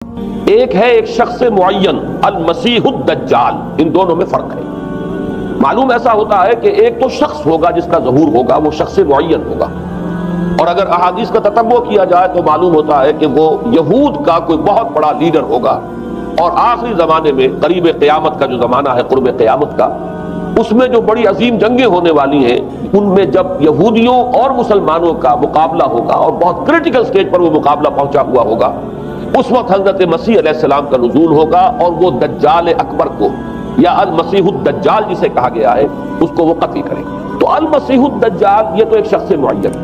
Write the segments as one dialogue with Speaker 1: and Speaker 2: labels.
Speaker 1: ایک ہے ایک شخص معین المسیح الدجال، ان دونوں میں فرق ہے۔ معلوم ایسا ہوتا ہے کہ ایک تو شخص ہوگا جس کا ظہور ہوگا، وہ شخص معین ہوگا، اور اگر احادیث کا تتبع کیا جائے تو معلوم ہوتا ہے کہ وہ یہود کا کوئی بہت بڑا لیڈر ہوگا، اور آخری زمانے میں قریب قیامت کا جو زمانہ ہے، قرب قیامت کا، اس میں جو بڑی عظیم جنگیں ہونے والی ہیں، ان میں جب یہودیوں اور مسلمانوں کا مقابلہ ہوگا اور بہت کریٹیکل سٹیج پر وہ مقابلہ پہنچا ہوا ہوگا، اس وقت حضرت مسیح علیہ السلام کا نزول ہوگا، اور وہ دجال اکبر کو یا المسیح الدجال جسے کہا گیا ہے اس کو وہ قتل کرے گا۔ تو المسیح الدجال یہ تو ایک شخص معین،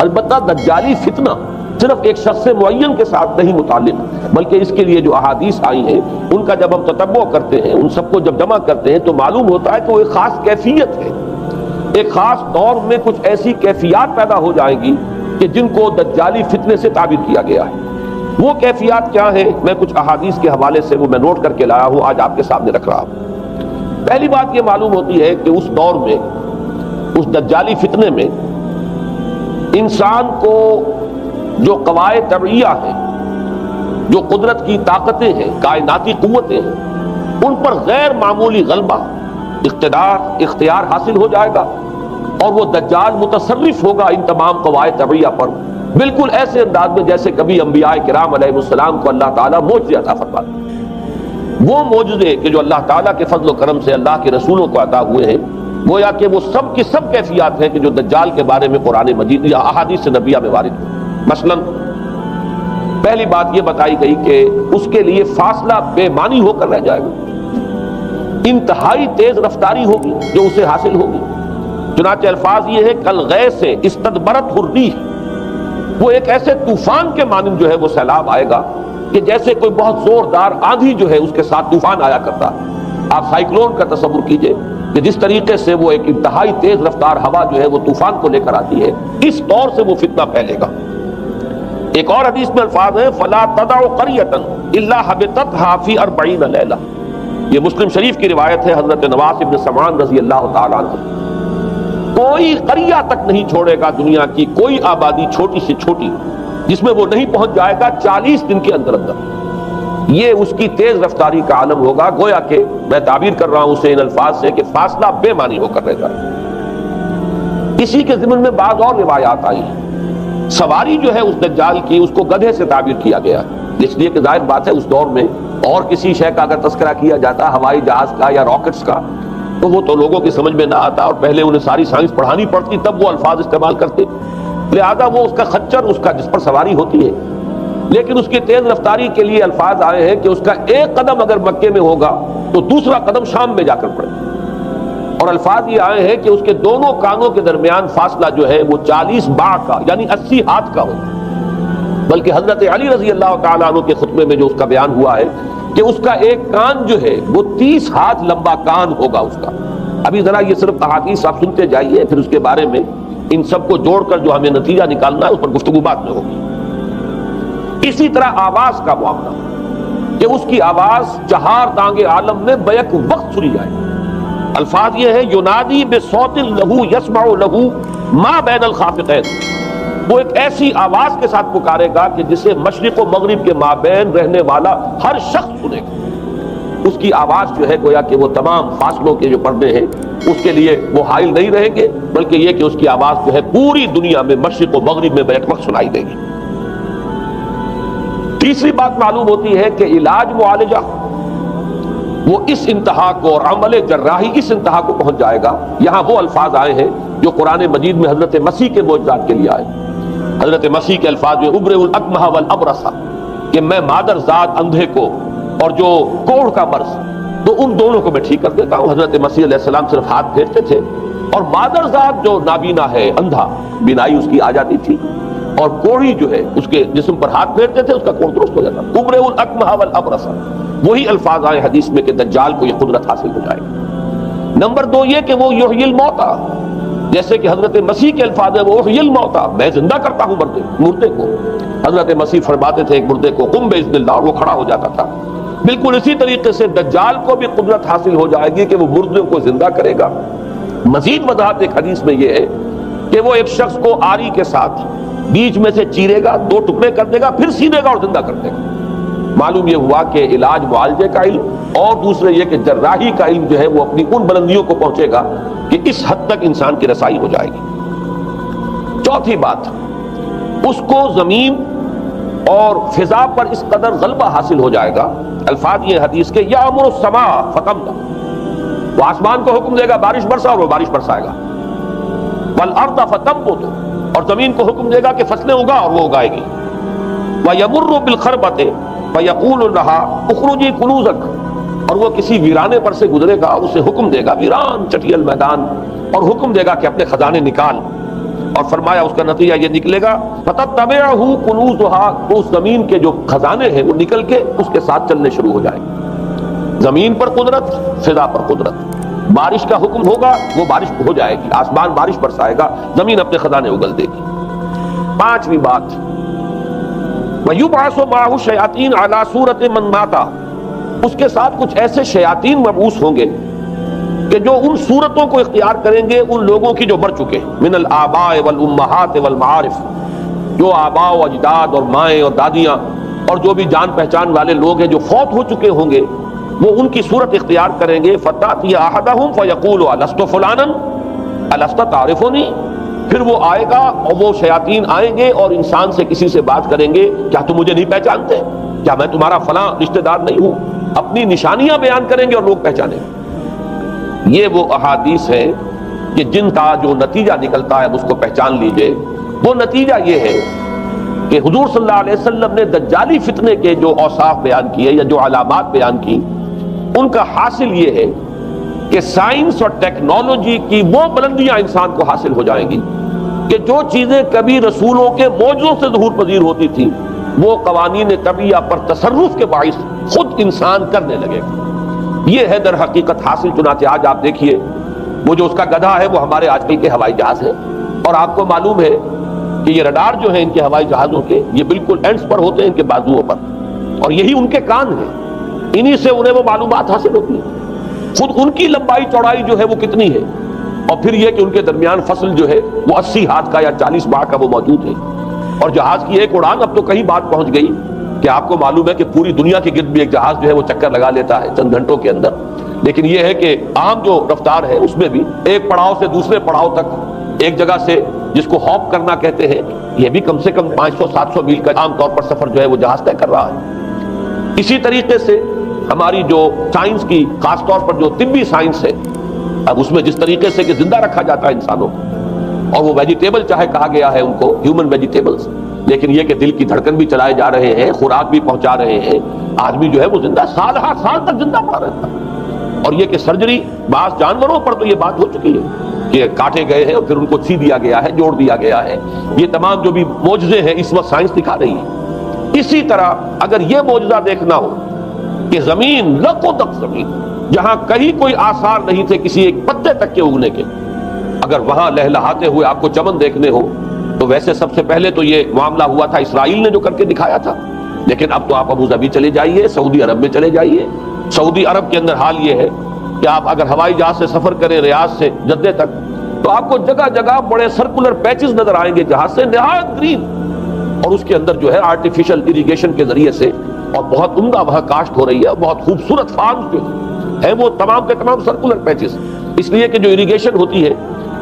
Speaker 1: البتہ دجالی فتنہ صرف ایک شخص معین کے ساتھ نہیں متعلق، بلکہ اس کے لیے جو احادیث آئی ہیں ان کا جب ہم تتبع کرتے ہیں، ان سب کو جب جمع کرتے ہیں تو معلوم ہوتا ہے کہ وہ ایک خاص کیفیت ہے، ایک خاص دور میں کچھ ایسی کیفیات پیدا ہو جائیں گی کہ جن کو دجالی فتنے سے تعبیر کیا گیا ہے۔ وہ کیفیات کیا ہیں؟ میں کچھ احادیث کے حوالے سے وہ میں نوٹ کر کے لایا ہوں، آج آپ کے سامنے رکھ رہا ہوں۔ پہلی بات یہ معلوم ہوتی ہے کہ اس دور میں، اس دجالی فتنے میں، انسان کو جو قواعد طبعیہ ہیں، جو قدرت کی طاقتیں ہیں، کائناتی قوتیں ہیں، ان پر غیر معمولی غلبہ، اختیار حاصل ہو جائے گا، اور وہ دجال متصرف ہوگا ان تمام قواعد طبعیہ پر، بالکل ایسے انداز میں جیسے کبھی انبیاء کرام علیہ السلام کو اللہ تعالیٰ معجزے عطا فرماتے۔ وہ معجزے کہ جو اللہ تعالیٰ کے فضل و کرم سے اللہ کے رسولوں کو عطا ہوئے ہیں، گویا کہ وہ سب کی سب کیفیات ہیں کہ جو دجال کے بارے میں قرآن مجید یا احادیث نبیہ میں وارد ہیں۔ مثلا پہلی بات یہ بتائی گئی کہ اس کے لیے فاصلہ بے معنی ہو کر رہ جائے گا، انتہائی تیز رفتاری ہوگی جو اسے حاصل ہوگی۔ چنانچہ الفاظ یہ ہے کل غیث سے استدبرت الریح، وہ ایک ایسے طوفان کے مانند جو ہے وہ سیلاب آئے گا کہ جیسے کوئی بہت زوردار آندھی جو ہے اس کے ساتھ طوفان آیا کرتا ہے۔ آپ سائیکلون کا تصور کیجئے کہ جس طریقے سے وہ ایک انتہائی تیز رفتار ہوا جو ہے وہ طوفان کو لے کر آتی ہے، اس طور سے وہ فتنہ پھیلے گا۔ ایک اور حدیث میں الفاظ ہیں فَلَا تَدَعُ قَرْيَةً إِلَّا حَبِطَتْهَا فِي 40 لَيْلَةً، یہ مسلم شریف کی روایت ہے حضرت نواس ابن سمعان رضی اللہ تعالیٰ عنہ۔ کوئی قریہ تک نہیں چھوڑے گا دنیا کی کوئی آبادی چھوٹی سے چھوٹی جس میں وہ نہیں پہنچ جائے گا 40 دن کے اندر اندر۔ یہ اس کی تیز رفتاری کا عالم ہوگا، گویا کہ میں تعبیر کر رہا ہوں اسے ان الفاظ سے کہ فاصلہ بے معنی ہو کر رہ جائے۔ اسی کے ضمن میں بعض اور روایات آئی ہیں۔ سواری جو ہے اس دجال کی، اس کو گدھے سے تعبیر کیا گیا، اس لیے کہ ظاہر بات ہے اس دور میں اور کسی شے کا اگر تذکرہ کیا جاتا ہوائی جہاز کا یا راکٹس کا تو وہ تو لوگوں کی سمجھ میں نہ آتا، اور پہلے انہیں ساری سائنس پڑھانی پڑتی تب وہ الفاظ استعمال کرتے، لہذا وہ اس کا خچر، اس کا جس پر سواری ہوتی ہے، لیکن اس کی تیز رفتاری کے لیے الفاظ آئے ہیں کہ اس کا ایک قدم اگر مکے میں ہوگا تو دوسرا قدم شام میں جا کر پڑے، اور الفاظ یہ آئے ہیں کہ اس کے دونوں کانوں کے درمیان فاصلہ جو ہے وہ 40 باع کا یعنی 80 ہاتھ کا ہوگا۔ بلکہ حضرت علی رضی اللہ تعالیٰ عنہ کے خطبے میں جو اس کا بیان ہوا ہے کہ اس کا ایک کان جو ہے وہ 30 ہاتھ لمبا کان ہوگا اس کا۔ ابھی ذرا یہ صرف احادیث آپ سنتے جائیے، پھر اس کے بارے میں ان سب کو جوڑ کر جو ہمیں نتیجہ نکالنا ہے اس پر گفتگو بعد میں ہوگی۔ اسی طرح آواز کا معاملہ کہ اس کی آواز چہار دانگ عالم میں بیک وقت سنی جائے۔ الفاظ یہ ہے ینادی بصوت لہو یسمع لہو ما بین الخافقین، وہ ایک ایسی آواز کے ساتھ پکارے گا کہ جسے مشرق و مغرب کے مابین رہنے والا ہر شخص سنے گا۔ اس کی آواز جو ہے گویا کہ وہ تمام فاصلوں کے جو پردے ہیں اس کے لیے وہ حائل نہیں رہیں گے، بلکہ یہ کہ اس کی آواز جو ہے پوری دنیا میں مشرق و مغرب میں بیک وقت سنائی دے گی۔ تیسری بات معلوم ہوتی ہے کہ علاج معالجہ وہ اس انتہا کو اور عمل جراحی اس انتہا کو پہنچ جائے گا۔ یہاں وہ الفاظ آئے ہیں جو قرآن مجید میں حضرت مسیح کے معجزات کے لیے آئے۔ حضرت مسیح کے الفاظ جو ابرئ الاکمہ والابرص، کہ میں مادر زاد اندھے کو اور جو کوڑھ کا مرض تو ان دونوں کو میں ٹھیک کر دیتا ہوں۔ حضرت مسیح علیہ السلام صرف ہاتھ پھیرتے تھے، اور مادر زاد جو نابینا ہے، اندھا، بینائی اس کی آ جاتی تھی، اور کوڑھی جو ہے اس کے جسم پر ہاتھ پھیرتے تھے اس کا کوڑھ درست ہو جاتا۔ ابرئ الاکمہ والابرص، وہی الفاظ آئے حدیث میں کہ دجال کو یہ قدرت حاصل ہو جائے گی۔ نمبر 2 یہ کہ وہ یحیی الموتیٰ، جیسے کہ حضرت مسیح کے الفاظ ہیں وہ یحیی الموتیٰ، میں زندہ کرتا ہوں مردے کو۔ حضرت مسیح فرماتے تھے ایک مردے کو قم باذن اللہ، اور وہ کھڑا ہو جاتا تھا۔ بالکل اسی طریقے سے دجال کو بھی قدرت حاصل ہو جائے گی کہ وہ مردوں کو زندہ کرے گا۔ مزید وضاحت ایک حدیث میں یہ ہے کہ وہ ایک شخص کو آری کے ساتھ بیچ میں سے چیرے گا، 2 ٹکڑے کر دے گا، پھر سینے گا اور زندہ کر دے گا۔ معلوم یہ ہوا کہ علاج معالجے کا علم اور دوسرے یہ کہ جراحی کا علم جو ہے وہ اپنی ان بلندیوں کو پہنچے گا کہ اس حد تک انسان کی رسائی ہو جائے گی۔ چوتھی بات، اس کو زمین اور فضا پر اس قدر غلبہ حاصل ہو جائے گا، الفاظ یہ حدیث کے یامر السماء فتمطر، وہ آسمان کو حکم دے گا بارش برسا اور وہ بارش برسائے گا، والارض فتنبت، اور زمین کو حکم دے گا کہ فصلیں اگا اور وہ اگائے گی، وَيَمُرُّ بِالْخَرْبَةِ فَيَقُولُ لَهَا اُخْرُجِي كُنُوزَكَ، اور وہ کسی ویرانے پر سے گزرے گا، اسے حکم دے گا، ویران چٹیل میدان، اور حکم دے گا کہ اپنے خزانے نکال، اور فرمایا اس کا نتیجہ یہ نکلے گا فَتَتَّبِعُهُ كُنُوزُهَا، تو اس زمین کے جو خزانے ہیں وہ نکل کے اس کے ساتھ چلنے شروع ہو جائیں گے۔ زمین پر قدرت، فضا پر قدرت، بارش کا حکم ہوگا وہ بارش ہو جائے گی، آسمان بارش برسائے گا، زمین اپنے خزانے اگل دے گی۔ پانچویں بات، وَيُبْعَثُ مَعَهُ الشَّيَاطِينُ عَلَى صُورَةِ مَن مَاتَ، اس کے ساتھ کچھ ایسے شیاطین مبعوث ہوں گے کہ جو ان صورتوں کو اختیار کریں گے ان لوگوں کی جو مر چکے، من الآباء والأمہات والمعارف، جو آباء و اجداد اور مائیں اور دادیاں اور جو بھی جان پہچان والے لوگ ہیں جو فوت ہو چکے ہوں گے، وہ ان کی صورت اختیار کریں گے۔ فَتَأْتِيَ أَحَدَهُمْ فَيَقُولُ أَلَسْتُ فُلَانًا أَلَسْتَ تَعْرِفُنِي، پھر وہ آئے گا اور وہ شیاطین آئیں گے اور انسان سے کسی سے بات کریں گے، کیا تم مجھے نہیں پہچانتے؟ کیا میں تمہارا فلاں رشتہ دار نہیں ہوں؟ اپنی نشانیاں بیان کریں گے اور لوگ پہچانیں گے۔ یہ وہ احادیث ہیں کہ جن کا جو نتیجہ نکلتا ہے اس کو پہچان لیجئے۔ وہ نتیجہ یہ ہے کہ حضور صلی اللہ علیہ وسلم نے دجالی فتنے کے جو اوصاف بیان کیے یا جو علامات بیان کی، ان کا حاصل یہ ہے کہ سائنس اور ٹیکنالوجی کی وہ بلندیاں انسان کو حاصل ہو جائیں گی کہ جو چیزیں کبھی رسولوں کے معجزوں سے ظہور پذیر ہوتی تھیں، وہ قوانین طبیعہ پر تصرف کے باعث خود انسان کرنے لگے گا۔ یہ ہے در حقیقت حاصل۔ چنانچہ آج آپ دیکھیے وہ جو اس کا گدھا ہے وہ ہمارے آج کل کے ہوائی جہاز ہے، اور آپ کو معلوم ہے کہ یہ رڈار جو ہیں ان کے ہوائی جہازوں کے، یہ بالکل اینڈز پر ہوتے ہیں ان کے بازوؤں پر، اور یہی ان کے کان ہیں، انہی سے انہیں وہ معلومات حاصل ہوتی ہیں۔ خود ان کی لمبائی چوڑائی جو ہے وہ کتنی ہے، اور پھر یہ کہ ان کے درمیان فصل جو ہے وہ 80 ہاتھ کا یا 40 باہ کا وہ موجود ہے، اور جہاز کی ایک اڑان اب تو کئی بات پہنچ گئی کہ آپ کو معلوم ہے کہ پوری دنیا کے گرد بھی ایک جہاز جو ہے وہ چکر لگا لیتا ہے چند گھنٹوں کے اندر۔ لیکن یہ ہے کہ عام جو رفتار ہے اس میں بھی ایک پڑاؤ سے دوسرے پڑاؤ تک، ایک جگہ سے جس کو ہاپ کرنا کہتے ہیں، یہ بھی کم سے کم 500-700 میل کا عام طور پر سفر جو ہے وہ جہاز طے کر رہا ہے۔ اسی طریقے سے ہماری جو سائنس کی، خاص طور پر جو طبی سائنس ہے، اب اس میں جس طریقے سے کہ زندہ رکھا جاتا ہے انسانوں کو، اور وہ ویجیٹیبل چاہے کہا گیا ہے ان کو ہیومن ویجیٹیبلز، لیکن یہ کہ دل کی دھڑکن بھی چلائے جا رہے ہیں، خوراک بھی پہنچا رہے ہیں، آدمی جو ہے وہ زندہ سال ہر سال تک زندہ پڑا رہتا ہے۔ اور یہ کہ سرجری بعض جانوروں پر تو یہ بات ہو چکی ہے کہ کاٹے گئے ہیں اور پھر ان کو سی دیا گیا ہے، جوڑ دیا گیا ہے۔ یہ تمام جو بھی معجزے ہیں اس وقت سائنس دکھا رہی ہے۔ اسی طرح اگر یہ معجزہ دیکھنا ہو کہ زمین لکو تک زمین، جہاں کہیں کوئی آثار نہیں تھے کسی ایک پتے تک کے اگنے کے، اگر وہاں لہلہاتے ہوئے آپ کو چمن دیکھنے ہو، تو ویسے سب سے پہلے تو یہ معاملہ ہوا تھا اسرائیل نے جو کر کے دکھایا تھا، لیکن اب تو آپ ابو ظبی چلے جائیے، سعودی عرب میں چلے جائیے۔ سعودی عرب کے اندر حال یہ ہے کہ آپ اگر ہوائی جہاز سے سفر کریں ریاض سے جدہ تک، تو آپ کو جگہ جگہ بڑے سرکولر پیچز نظر آئیں گے جہاز سے، نہایت گرین، اور اس کے اندر جو ہے آرٹیفیشل اریگیشن کے ذریعے سے اور بہت عمدہ وہاں کاشت ہو رہی ہے، بہت خوبصورت فارم جو ہے وہ تمام کے تمام سرکولر پیچز، اس لیے کہ جو اریگیشن ہوتی ہے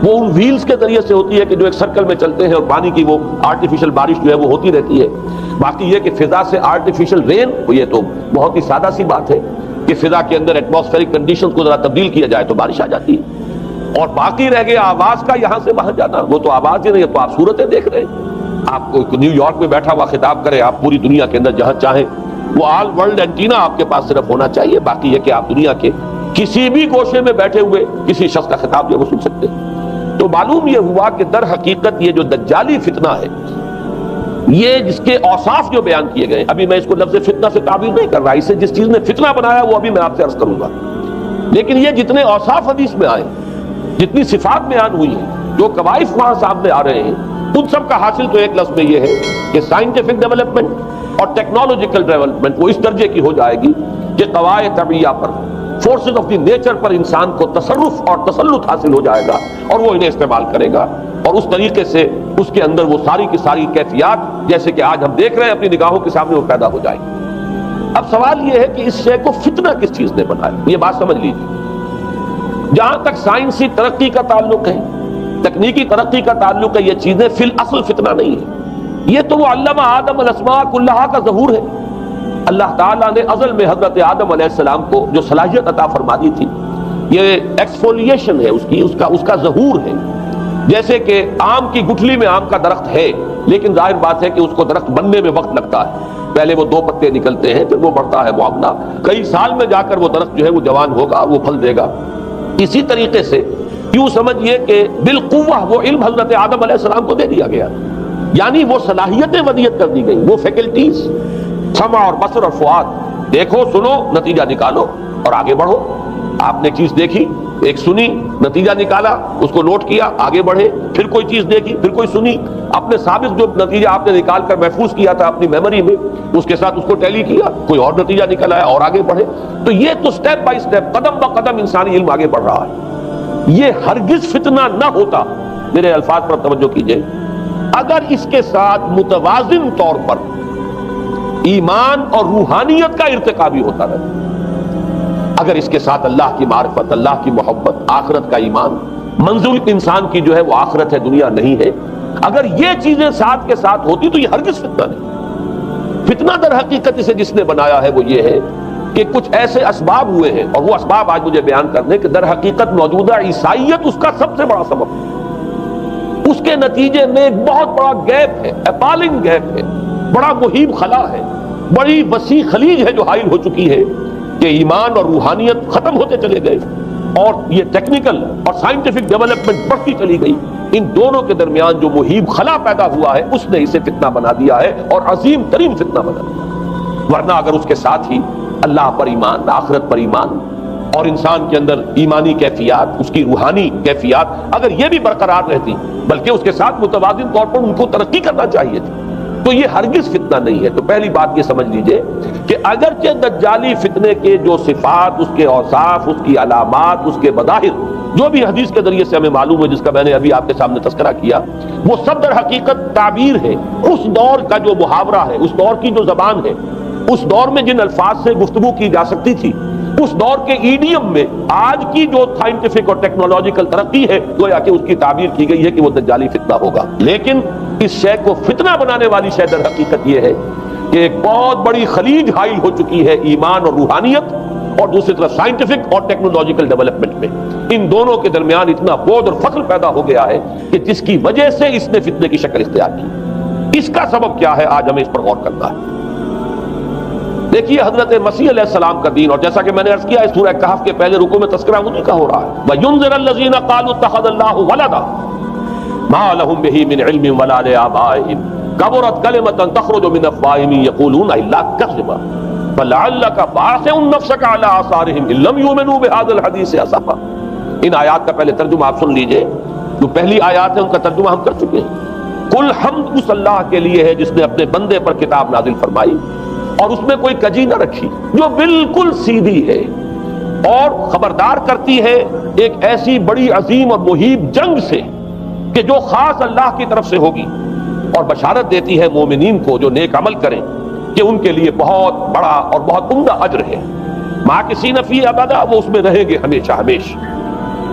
Speaker 1: وہ ان ویلز کے ذریعے سے ہوتی ہے کہ جو ایک سرکل میں چلتے ہیں اور پانی کی وہ آرٹیفیشل بارش جو ہے وہ ہوتی رہتی ہے۔ باقی یہ کہ فضا سے آرٹیفیشل رین، یہ تو بہت ہی سادہ سی بات ہے کہ فضا کے اندر ایٹماسفیرک کنڈیشنز کو ذرا تبدیل کیا جائے تو بارش آ جاتی ہے۔ اور باقی رہ گیا آواز کا یہاں سے وہاں جانا، وہ تو آواز ہی نہیں، تو آپ صورتیں دیکھ رہے ہیں۔ آپ کو نیو یارک میں بیٹھا ہوا خطاب کرے، آپ پوری دنیا کے اندر جہاں چاہیں، وہ آل ورلڈ اینٹینا آپ کے پاس صرف ہونا چاہیے، باقی یہ کہ آپ دنیا کے کسی بھی گوشے میں بیٹھے ہوئے کسی شخص کا خطاب جو ہے وہ سن سکتے ہیں۔ تو معلوم یہ ہوا کہ در حقیقت یہ جو دجالی فتنہ ہے، یہ جس کے اوصاف جو بیان کیے گئے، ابھی میں اس کو لفظ فتنہ سے تعبیر نہیں کر رہا، اسے جس چیز نے فتنہ بنایا وہ ابھی میں آپ سے عرض کروں گا، لیکن یہ جتنے اوصاف حدیث میں آئے، جتنی صفات بیان ہوئی ہیں، جو کوائف وہاں سامنے آ رہے ہیں، ان سب کا حاصل تو ایک لفظ میں یہ ہے کہ سائنٹیفک ڈیولپمنٹ اور ٹیکنالوجیکل ڈیولپمنٹ وہ اس درجے کی ہو جائے گی کہ قواعد طبیعہ پر، فورسز آف دی نیچر پر انسان کو تصرف اور تسلط حاصل ہو جائے گا، اور وہ انہیں استعمال کرے گا، اور اس طریقے سے اس کے اندر وہ ساری کی ساری کیفیات جیسے کہ آج ہم دیکھ رہے ہیں اپنی نگاہوں کے سامنے وہ پیدا ہو جائیں گی۔ اب سوال یہ ہے کہ اس شے کو فتنہ کس چیز نے بنایا؟ یہ بات سمجھ لیجیے، جہاں تک سائنسی ترقی کا تعلق ہے، تکنیکی ترقی کا تعلق ہے، یہ چیزیں فی الاصل فتنہ نہیں ہے، یہ تو وہ علمہ آدم الاسماء کلہا کا ظہور ہے۔ اللہ تعالیٰ نے ازل میں حضرت آدم علیہ السلام کو جو صلاحیت عطا فرما دی تھی، یہ ایکسفولیشن ہے اس کا ظہور ہے۔ جیسے کہ آم کی گٹھلی میں آم کا درخت ہے، لیکن ظاہر بات ہے کہ اس کو درخت بننے میں وقت لگتا ہے، پہلے وہ 2 پتے نکلتے ہیں، پھر وہ بڑھتا ہے معاملہ، کئی سال میں جا کر وہ درخت جو ہے وہ جوان ہوگا، وہ پھل دے گا۔ اسی طریقے سے یوں سمجھیے کہ بالقوہ وہ علم حضرت آدم علیہ السلام کو دے دیا گیا، یعنی وہ صلاحیتیں ودیت کر دی گئی، وہ فیکلٹیز، سمع اور بصر اور فؤاد، دیکھو سنو نتیجہ نکالو اور آگے بڑھو۔ آپ نے چیز دیکھی، ایک سنی، نتیجہ نکالا، اس کو نوٹ کیا، آگے بڑھے، پھر کوئی چیز دیکھی، پھر کوئی سنی، اپنے ثابت جو نتیجہ آپ نے نکال کر محفوظ کیا تھا اپنی میموری میں، اس کے ساتھ اس کو ٹیلی کیا، کوئی اور نتیجہ نکل آیا اور آگے بڑھے۔ تو یہ تو سٹیپ بائی سٹیپ، قدم با قدم انسانی علم آگے بڑھ رہا ہے۔ یہ ہرگز فتنہ نہ ہوتا، میرے الفاظ پر توجہ کیجئے، اگر اس کے ساتھ متوازن طور پر ایمان اور روحانیت کا ارتقا بھی ہوتا رہے، اگر اس کے ساتھ اللہ کی معرفت، اللہ کی محبت، آخرت کا ایمان، منزل انسان کی جو ہے وہ آخرت ہے، دنیا نہیں ہے، اگر یہ چیزیں ساتھ کے ساتھ ہوتی تو یہ ہرگز فتنہ نہیں۔ فتنہ در حقیقت اسے جس نے بنایا ہے وہ یہ ہے کہ کچھ ایسے اسباب ہوئے ہیں، اور وہ اسباب آج مجھے بیان کرنے کہ در حقیقت موجودہ عیسائیت اس کا سب سے بڑا سبب ہے۔ اس کے نتیجے میں ایک بہت بڑا گیپ ہے، اپالنگ گیپ ہے، بڑا مہیب خلا ہے، بڑی وسیع خلیج ہے جو حائل ہو چکی ہے کہ ایمان اور روحانیت ختم ہوتے چلے گئے، اور یہ ٹیکنیکل اور سائنٹیفک ڈیولپمنٹ بڑھتی چلی گئی۔ ان دونوں کے درمیان جو محیب خلا پیدا ہوا ہے اس نے اسے فتنہ بنا دیا ہے، اور عظیم ترین فتنہ بنا دیا۔ ورنہ اگر اس کے ساتھ ہی اللہ پر ایمان، آخرت پر ایمان، اور انسان کے اندر ایمانی کیفیات، اس کی روحانی کیفیات اگر یہ بھی برقرار رہتی، بلکہ اس کے ساتھ متوازن طور پر ان کو ترقی کرنا چاہیے تھی، تو یہ ہرگز فتنہ نہیں ہے۔ تو پہلی بات یہ سمجھ لیجئے کہ اگرچہ دجالی فتنے کے جو صفات، اس کے اوصاف، اس کی علامات، اس کے مظاہر جو بھی حدیث کے ذریعے سے ہمیں معلوم ہے، جس کا میں نے ابھی آپ کے سامنے تذکرہ کیا، وہ سب در حقیقت تعبیر ہے اس دور کا جو محاورہ ہے، اس دور کی جو زبان ہے، اس دور میں جن الفاظ سے گفتگو کی جا سکتی تھی، اس دور کے ایڈیم میں آج کی جو سائنٹیفک اور ٹیکنالوجیکل ترقی ہے، گویا کہ اس کی تعبیر کی گئی ہے کہ وہ دجالی فتنہ ہوگا۔ لیکن اس شے کو فتنہ بنانے والی شے در حقیقت یہ ہے کہ ایک بہت بڑی خلیج حائل ہو چکی ہے ایمان اور روحانیت، اور دوسری طرف سائنٹیفک اور ٹیکنالوجیکل ڈیولپمنٹ میں ان دونوں کے درمیان اتنا بعد اور فصل پیدا ہو گیا ہے کہ جس کی وجہ سے اس نے فتنے کی شکل اختیار کی۔ اس کا سبب کیا ہے، آج ہمیں اس پر غور کرنا ہے۔ دیکھیے حضرت مسیح علیہ السلام کا دین، اور جیسا کہ میں نے عرض کیا اس سورہ کہف کے پہلے رکوع میں تذکرہ انہی کا ہو رہا ہے، وَيُنذِرَ الَّذِينَ قَالُوا اتَّخَذَ اللَّهُ وَلَدًا مَا لَهُم بِهِ مِنْ عِلْمٍ وَلَا لِآبَائِهِمْ كَبُرَتْ كَلِمَةً تَخْرُجُ مِنْ أَفْوَاهِهِمْ يَقُولُونَ إِلَّا كَذِبًا فَلَعَلَّكَ بَاخِعٌ نَفْسَكَ عَلَىٰ آثَارِهِمْ إِن لَّمْ يُؤْمِنُوا بِهَٰذَا الْحَدِيثِ أَسَفًا۔ ان آیات کا پہلے ترجمہ آپ سن لیجئے، جو پہلی آیات ہے ان کا ترجمہ ہم کر چکے ہیں۔ کل حمد اس اللہ کے لیے ہے جس نے اپنے بندے پر کتاب نازل فرمائی اور اس میں کوئی کجی نہ رکھی، جو بالکل سیدھی ہے اور خبردار کرتی ہے ایک ایسی بڑی عظیم اور مہیب جنگ سے کہ جو خاص اللہ کی طرف سے ہوگی، اور بشارت دیتی ہے مومنین کو جو نیک عمل کریں کہ ان کے لیے بہت بڑا اور بہت عمدہ اجر ہے، ماکثین فیہ ابدا، وہ اس میں رہیں گے ہمیشہ ہمیشہ۔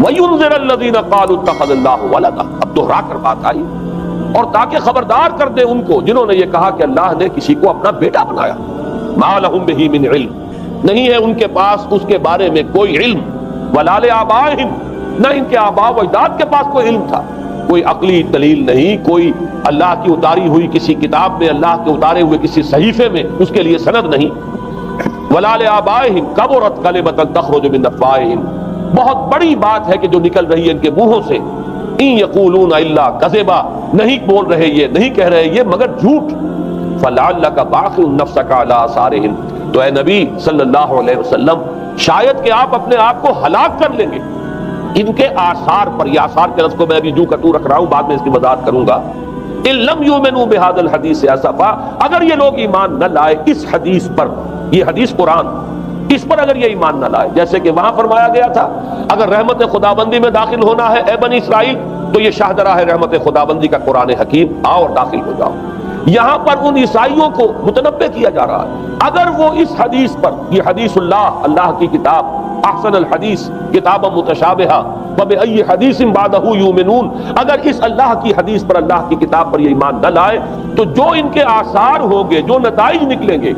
Speaker 1: وَيُنذِرَ الَّذِينَ قَالُوا اتَّخَذَ اللَّهُ وَلَدًا، اب دوہرا کر بات آئی، اور تاکہ خبردار کر دے ان کو جنہوں نے یہ کہا کہ اللہ نے کسی کو اپنا بیٹا بنایا۔ مَا لَهُم بِهِ مِنْ عِلْمٍ، نہیں ہے ان کے پاس اس کے بارے میں کوئی علم، وَلَا لِآبَائِهِمْ، نہ ان کے آباء و اجداد کے پاس کوئی علم تھا، کوئی عقلی دلیل نہیں، کوئی اللہ کی اتاری ہوئی کسی کتاب میں، اللہ کے اتارے ہوئے کسی صحیفے میں اس کے لیے سند نہیں۔ وَلَا لِآبَائِهِمْ كَبُرَتْ كَلِمَةً تَخْرُجُ مِنْ أَفْوَاهِهِمْ، بہت بڑی بات ہے کہ جو نکل رہی ہے ان کے منہوں سے، إِن يَقُولُونَ إِلَّا كَذِبًا، نہیں بول رہے یہ، نہیں کہہ رہے یہ مگر جھوٹ۔ فَلَعَلَّكَ بَاخِعٌ نَفْسَكَ عَلَىٰ آثَارِهِمْ، تو اے نبی صلی اللہ علیہ وسلم شاید کہ آپ اپنے آپ کو ہلاک کر لیں گے ان کے آثار پر۔ یہ آثار کے لفظ کو میں ابھی جو کٹو رکھ رہا ہوں، بعد میں اس کی وضاحت کروں گا۔ إِن لَّمْ يُؤْمِنُوا بِهَٰذَا الْحَدِيثِ أَسَفًا، اگر یہ لوگ ایمان نہ لائے اس حدیث پر، یہ حدیث قرآن، اس پر اگر یہ ایمان نہ لائے، جیسے کہ وہاں فرمایا گیا تھا اگر رحمت خدابندی میں داخل ہونا ہے اے بنی اسرائیل تو یہ شاہدرہ ہے رحمت خدابندی کا قرآن حکیم، آؤ اور داخل ہو جاؤ۔ یہاں پر ان عیسائیوں کو متنبہ کیا جا رہا ہے اگر وہ اس حدیث پر، یہ حدیث اللہ، اللہ کی کتاب، احسن الحدیث کتاب متشابہہ فبأی حدیث بعدہ یؤمنون، اگر اس اللہ کی حدیث پر، اللہ کی کتاب پر یہ ایمان نہ لائے تو جو ان کے آثار ہوں گے، جو نتائج نکلیں گے،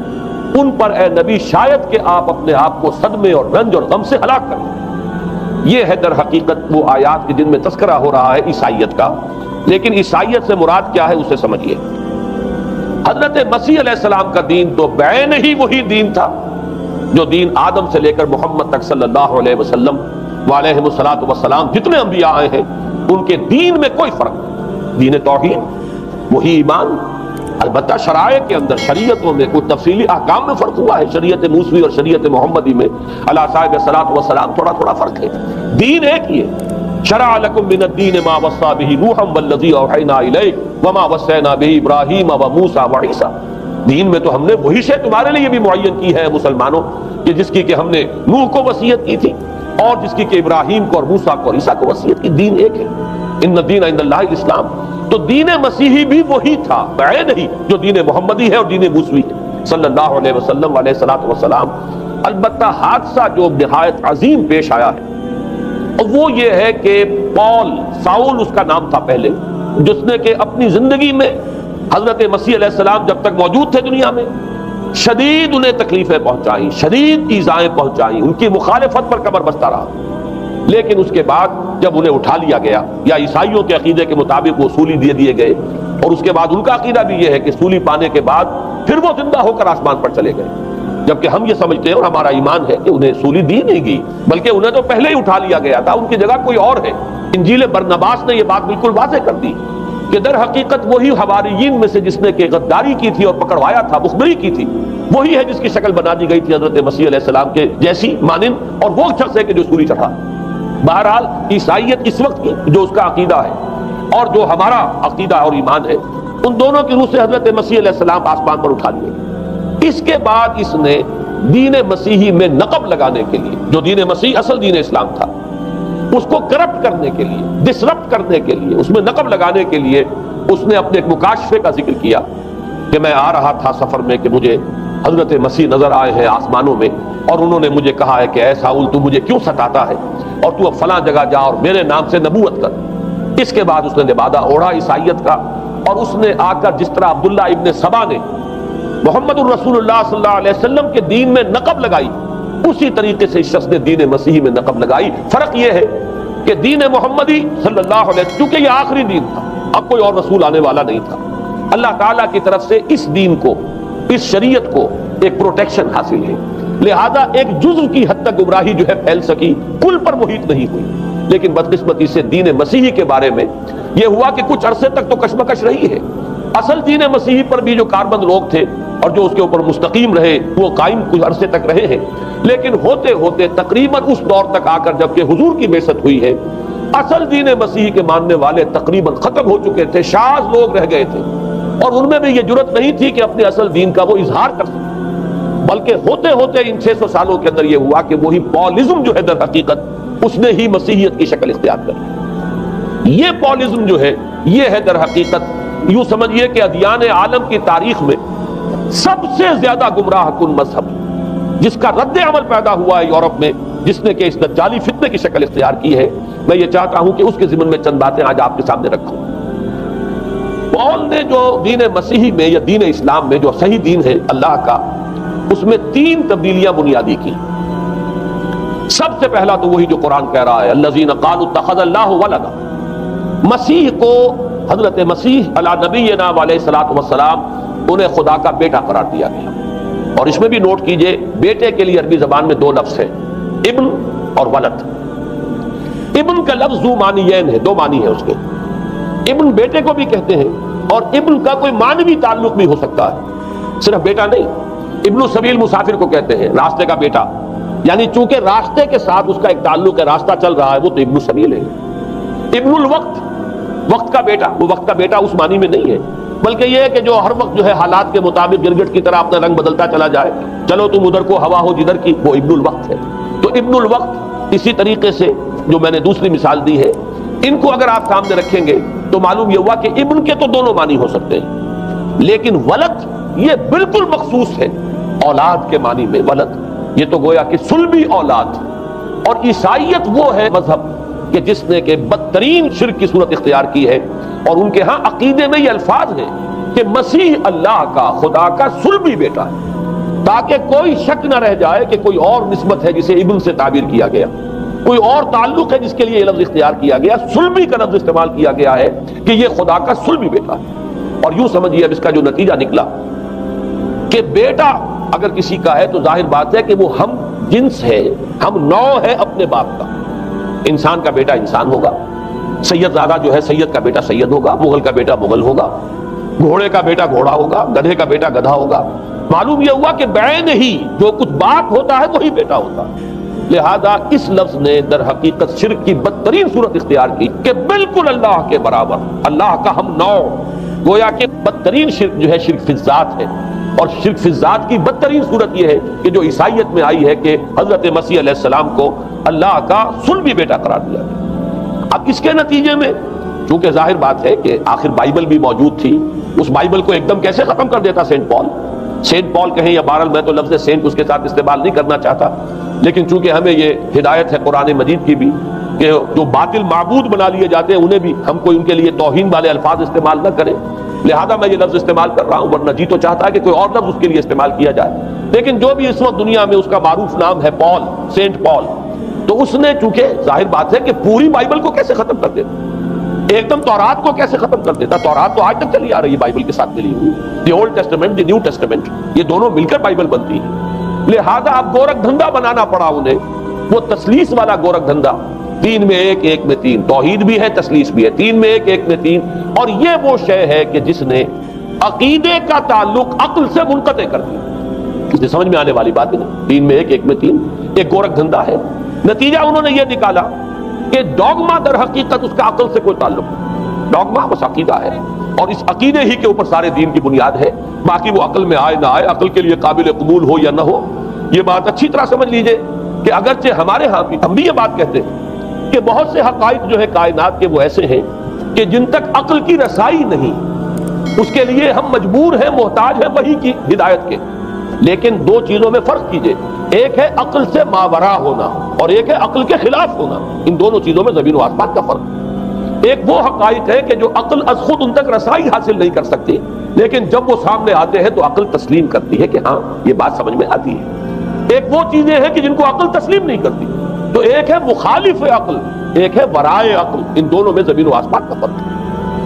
Speaker 1: ان پر اے نبی شاید کہ آپ اپنے آپ کو صدمے اور رنج اور غم سے ہلاک کر لیں۔ یہ ہے در حقیقت وہ آیات کے جن میں تذکرہ ہو رہا ہے عیسائیت کا، لیکن عیسائیت سے مراد کیا ہے اسے سمجھیے۔ حضرت مسیح علیہ السلام کا دین تو بعین ہی وہی دین تھا جو دین آدم سے لے کر محمد تک صلی اللہ علیہ وسلم وعلیہ الصلوۃ والسلام جتنے انبیاء آئے ہیں ان کے دین میں کوئی فرق نہیں، دین توحید وہی ایمان، البتہ شرائع کے اندر، شریعتوں میں کوئی تفصیلی احکام میں فرق ہوا ہے، شریعت موسوی اور شریعت محمدی میں علی صاحب الصلوۃ والسلام تھوڑا تھوڑا فرق ہے، دین ایک ہی ہے۔ شرع لکم من الدین ما وصی بہ نوحا والذی اوحینا الیک وما وصینا بہ ابراہیم وموسیٰ وعیسیٰ، دین میں تو ہم نے وہی شے تمہارے لیے بھی معین کی ہے مسلمانوں کہ جس کی کہ ہم نے نوح کو وصیت کی تھی اور جس کی کہ ابراہیم کو اور موسیٰ کو اور عیسیٰ کو وصیت کی، دین ایک ہے، ان الدین عند اللہ الاسلام۔ تو دین مسیحی بھی وہی تھا بعین ہی جو دین محمدی ہے اور دین موسوی ہے صلی اللہ علیہ وسلم علیہ الصلوۃ والسلام۔ البتہ حادثہ جو نہایت عظیم پیش آیا ہے وہ یہ ہے کہ پال، ساؤل اس کا نام تھا پہلے، جس نے کہ اپنی زندگی میں حضرت مسیح علیہ السلام جب تک موجود تھے دنیا میں شدید انہیں تکلیفیں پہنچائیں، شدید ایذائیں پہنچائیں، ان کی مخالفت پر کمر بستہ رہا، لیکن اس کے بعد جب انہیں اٹھا لیا گیا، یا عیسائیوں کے عقیدے کے مطابق وہ سولی دے دیے گئے، اور اس کے بعد ان کا عقیدہ بھی یہ ہے کہ سولی پانے کے بعد پھر وہ زندہ ہو کر آسمان پر چلے گئے، جبکہ ہم یہ سمجھتے ہیں اور ہمارا ایمان ہے کہ انہیں سولی دی نہیں گئی بلکہ انہیں تو پہلے ہی اٹھا لیا گیا تھا، ان کی جگہ کوئی اور ہے۔ انجیل برنباس نے یہ بات بالکل واضح کر دی کہ در حقیقت وہی حواریین میں سے جس نے کہ غداری کی تھی اور پکڑوایا تھا، مخبری کی تھی، وہی ہے جس کی شکل بنا دی گئی تھی حضرت مسیح علیہ السلام کے جیسی مانند، اور وہ شخص ہے کہ جو سولی چڑھا۔ بہرحال عیسائیت اس وقت کی جو اس کا عقیدہ ہے اور جو ہمارا عقیدہ اور ایمان ہے، ان دونوں کی روح سے حضرت مسیح علیہ السلام آسمان پر اٹھا لیے۔ اس کے بعد اس نے دین مسیحی میں نقب لگانے کے لیے، جو دین مسیح اصل دین اسلام تھا، اس کو کرپٹ کرنے کے لیے، ڈسرپٹ کرنے کے لیے، اس میں نقب لگانے کے لیے اس نے اپنے ایک مکاشفے کا ذکر کیا کہ میں آ رہا تھا سفر میں کہ مجھے حضرت مسیح نظر آئے ہیں آسمانوں میں، اور انہوں نے مجھے کہا ہے کہ اے ساؤل تو مجھے کیوں ستاتا ہے، اور تو اب فلاں جگہ جا اور میرے نام سے نبوت کر۔ اس کے بعد اس نے لبادہ اوڑھا عیسائیت کا، اور اس نے آ کر جس طرح عبداللہ ابن سبا نے محمد الرسول اللہ صلی اللہ علیہ وسلم کے دین میں نقب لگائی، اسی طریقے سے اس شخص نے دین مسیحی میں نقب لگائی۔ فرق یہ ہے کہ دین محمدی صلی اللہ علیہ وسلم کیونکہ یہ آخری دین تھا، اب کوئی اور رسول آنے والا نہیں تھا، اللہ تعالیٰ کی طرف سے اس دین کو، اس شریعت کو ایک پروٹیکشن حاصل ہے، لہذا ایک جزو کی حد تک گمراہی جو ہے پھیل سکی، کل پر محیط نہیں ہوئی۔ لیکن بدقسمتی سے دین مسیحی کے بارے میں یہ ہوا کہ کچھ عرصے تک تو کشمکش رہی ہے، اصل دین مسیحی پر بھی جو کاربند لوگ تھے اور جو اس کے اوپر مستقیم رہے وہ قائم کچھ عرصے تک رہے ہیں، لیکن ہوتے ہوتے تقریباً اس دور تک آ کر جب کہ حضور کی بعثت ہوئی ہے، اصل دین مسیحی کے ماننے والے تقریباً ختم ہو چکے تھے، شاذ لوگ رہ گئے تھے، اور ان میں بھی یہ جرت نہیں تھی کہ اپنے اصل دین کا وہ اظہار کر سکے، بلکہ ہوتے ہوتے ان 600 سالوں کے اندر یہ ہوا کہ وہی پولزم جو ہے در حقیقت اس نے ہی مسیحیت کی شکل اختیار کر لی۔ یہ پولزم جو ہے یہ ہے در حقیقت یوں سمجھیے کہ ادیان عالم کی تاریخ میں سب سے زیادہ گمراہ کن مذہب، جس کا رد عمل پیدا ہوا ہے یورپ میں، جس نے کہ اس دجالی فتنے کی شکل اختیار کی ہے۔ میں یہ چاہتا ہوں کہ اس کے ضمن میں چند باتیں آج آپ کے سامنے رکھوں۔ پال نے جو دین مسیحی میں یا دین اسلام میں جو صحیح دین ہے اللہ کا، اس میں 3 تبدیلیاں بنیادی کی۔ سب سے پہلا تو وہی جو قرآن کہہ رہا ہے الذین قالوا اتخذ اللہ ولدا، مسیح کو، حضرت مسیح علی نبینا علیہ الصلوۃ والسلام انہیں خدا کا بیٹا قرار دیا گیا۔ اور اس میں بھی نوٹ کیجئے بیٹے کے لیے عربی زبان میں 2 لفظ ہیں، ابن اور ولد۔ ابن کا لفظ ذو معنیین ہے، 2 معنی ہے اس کے، ابن بیٹے کو بھی کہتے ہیں اور ابن کا کوئی معنوی تعلق بھی ہو سکتا ہے، صرف بیٹا نہیں۔ ابن السبیل مسافر کو کہتے ہیں، راستے کا بیٹا، یعنی چونکہ راستے کے ساتھ اس کا ایک تعلق ہے، راستہ چل رہا ہے، وہ تو ابن السبیل ہے۔ ابن الوقت، وقت کا بیٹا، وہ وقت کا بیٹا اس معنی میں نہیں ہے، بلکہ یہ ہے کہ جو ہر وقت جو ہے حالات کے مطابق گرگٹ کی طرح اپنا رنگ بدلتا چلا جائے، چلو تم ادھر کو ہوا ہو جدھر کی، وہ ابن الوقت ہے۔ تو ابن الوقت اسی طریقے سے جو میں نے دوسری مثال دی ہے، ان کو اگر آپ سامنے رکھیں گے تو معلوم یہ ہوا کہ ابن کے تو دونوں معنی ہو سکتے ہیں، لیکن ولد یہ بالکل مخصوص ہے اولاد کے معنی میں ولد، یہ تو گویا کہ صلبی اولاد. اور عیسائیت وہ ہے مذہب کہ جس نے کہ بدترین شرک کی صورت اختیار کی ہے، اور ان کے ہاں عقیدے میں یہ الفاظ ہیں کہ مسیح اللہ کا، خدا کا صلبی بیٹا ہے، تاکہ کوئی شک نہ رہ جائے کہ کوئی اور نسبت ہے جسے ابن سے تعبیر کیا گیا، کوئی اور تعلق ہے جس کے لیے یہ لفظ اختیار کیا گیا. صلبی کا لفظ استعمال کیا گیا ہے کہ یہ خدا کا صلبی بیٹا ہے. اور یوں سمجھیے اب اس کا جو نتیجہ نکلا کہ بیٹا اگر کسی کا ہے تو ظاہر بات ہے کہ وہ ہم جنس ہے، ہم نوع ہے اپنے باپ کا. انسان کا بیٹا انسان ہوگا، سید زادہ جو ہے سید کا بیٹا سید ہوگا، مغل کا بیٹا مغل ہوگا، گھوڑے کا بیٹا گھوڑا ہوگا، گدھے کا بیٹا گدھا ہوگا. معلوم یہ ہوا کہ بعین ہی جو کچھ باپ ہوتا ہے وہی بیٹا ہوتا ہے. لہذا اس لفظ نے در حقیقت شرک کی بدترین صورت اختیار کی کہ بالکل اللہ کے برابر، اللہ کا ہم نوع. گویا کہ بدترین شرک جو ہے شرک فی الذات ہے، اور شرک فی الذات کی بدترین صورت یہ ہے کہ جو عیسائیت میں آئی ہے کہ حضرت مسیح علیہ السلام کو اللہ کا صلبی بیٹا قرار دیا گیا. اب اس کے نتیجے میں چونکہ ظاہر بات ہے کہ آخر بائبل بھی موجود تھی، اس بائبل کو ایک دم کیسے ختم کر دیتا سینٹ پال. سینٹ پال کہیں یا بہرحال میں تو لفظ سینٹ اس کے ساتھ استعمال نہیں کرنا چاہتا، لیکن چونکہ ہمیں یہ ہدایت ہے قرآن مجید کی بھی کہ جو باطل معبود بنا لیے جاتے ہیں انہیں بھی ہم کوئی ان کے لیے توہین والے الفاظ استعمال نہ کریں، لہذا میں یہ لفظ استعمال کر رہا ہوں. ورنہ جی تو چاہتا ہے کہ کوئی اور لفظ اس کے لیے استعمال کیا جائے. لیکن جو بھی اس وقت دنیا میں اس کا معروف نام ہے پال، سینٹ پال، تو اس نے چونکہ ظاہر بات ہے کہ پوری بائبل کو کیسے ختم کر دیتا، ایک دم تورات کو کیسے ختم کر دیتا. تورات تو آج تک چلی آ رہی ہے بائبل کے ساتھ ملی ہوئی، the old testament, the new testament, یہ دونوں مل کر بائبل بنتی ہے. لہذا اب گورکھ دھندا بنانا پڑا انہیں، وہ تسلیس والا گورکھ دھندا، 3 میں 1 1 میں 3، توحید بھی ہے تسلیس بھی ہے، 3 میں 1 1 میں 3. اور یہ وہ شے ہے کہ جس نے عقیدے کا تعلق عقل سے منقطع کر دیا. اس سے سمجھ میں آنے والی بات ہے نا، 3 میں 1 1 میں 3 ایک گورکھ دھندا ہے. نتیجہ انہوں نے یہ نکالا کہ ڈوگما در حقیقت اس کا عقل سے کوئی تعلق نہیں، ڈوگما بس عقیدہ ہے، اور اس عقیدے ہی کے اوپر سارے دین کی بنیاد ہے. باقی وہ عقل میں آئے نہ آئے، عقل کے لیے قابل قبول ہو یا نہ ہو، یہ بات اچھی طرح سمجھ لیجئے کہ اگرچہ ہمارے ہاں بھی ہم بھی یہ بات کہتے ہیں کہ بہت سے حقائق جو ہے کائنات کے وہ ایسے ہیں کہ جن تک عقل کی رسائی نہیں، اس کے لیے ہم مجبور ہیں، محتاج ہیں وحی کی ہدایت کے. لیکن 2 چیزوں میں فرق کیجئے، ایک ہے عقل سے ماورا ہونا اور ایک ہے عقل کے خلاف ہونا. ان دونوں چیزوں میں زمین و آسمان کا فرق. ایک وہ حقائق ہے کہ جو عقل از خود ان تک رسائی حاصل نہیں کر سکتی، لیکن جب وہ سامنے آتے ہیں تو عقل تسلیم کرتی ہے کہ ہاں یہ بات سمجھ میں آتی ہے. ایک وہ چیزیں ہیں کہ جن کو عقل تسلیم نہیں کرتی. تو ایک ہے مخالف عقل، ایک ہے ورائے عقل. ان دونوں میں زمین و آسمان کا فرق ہے.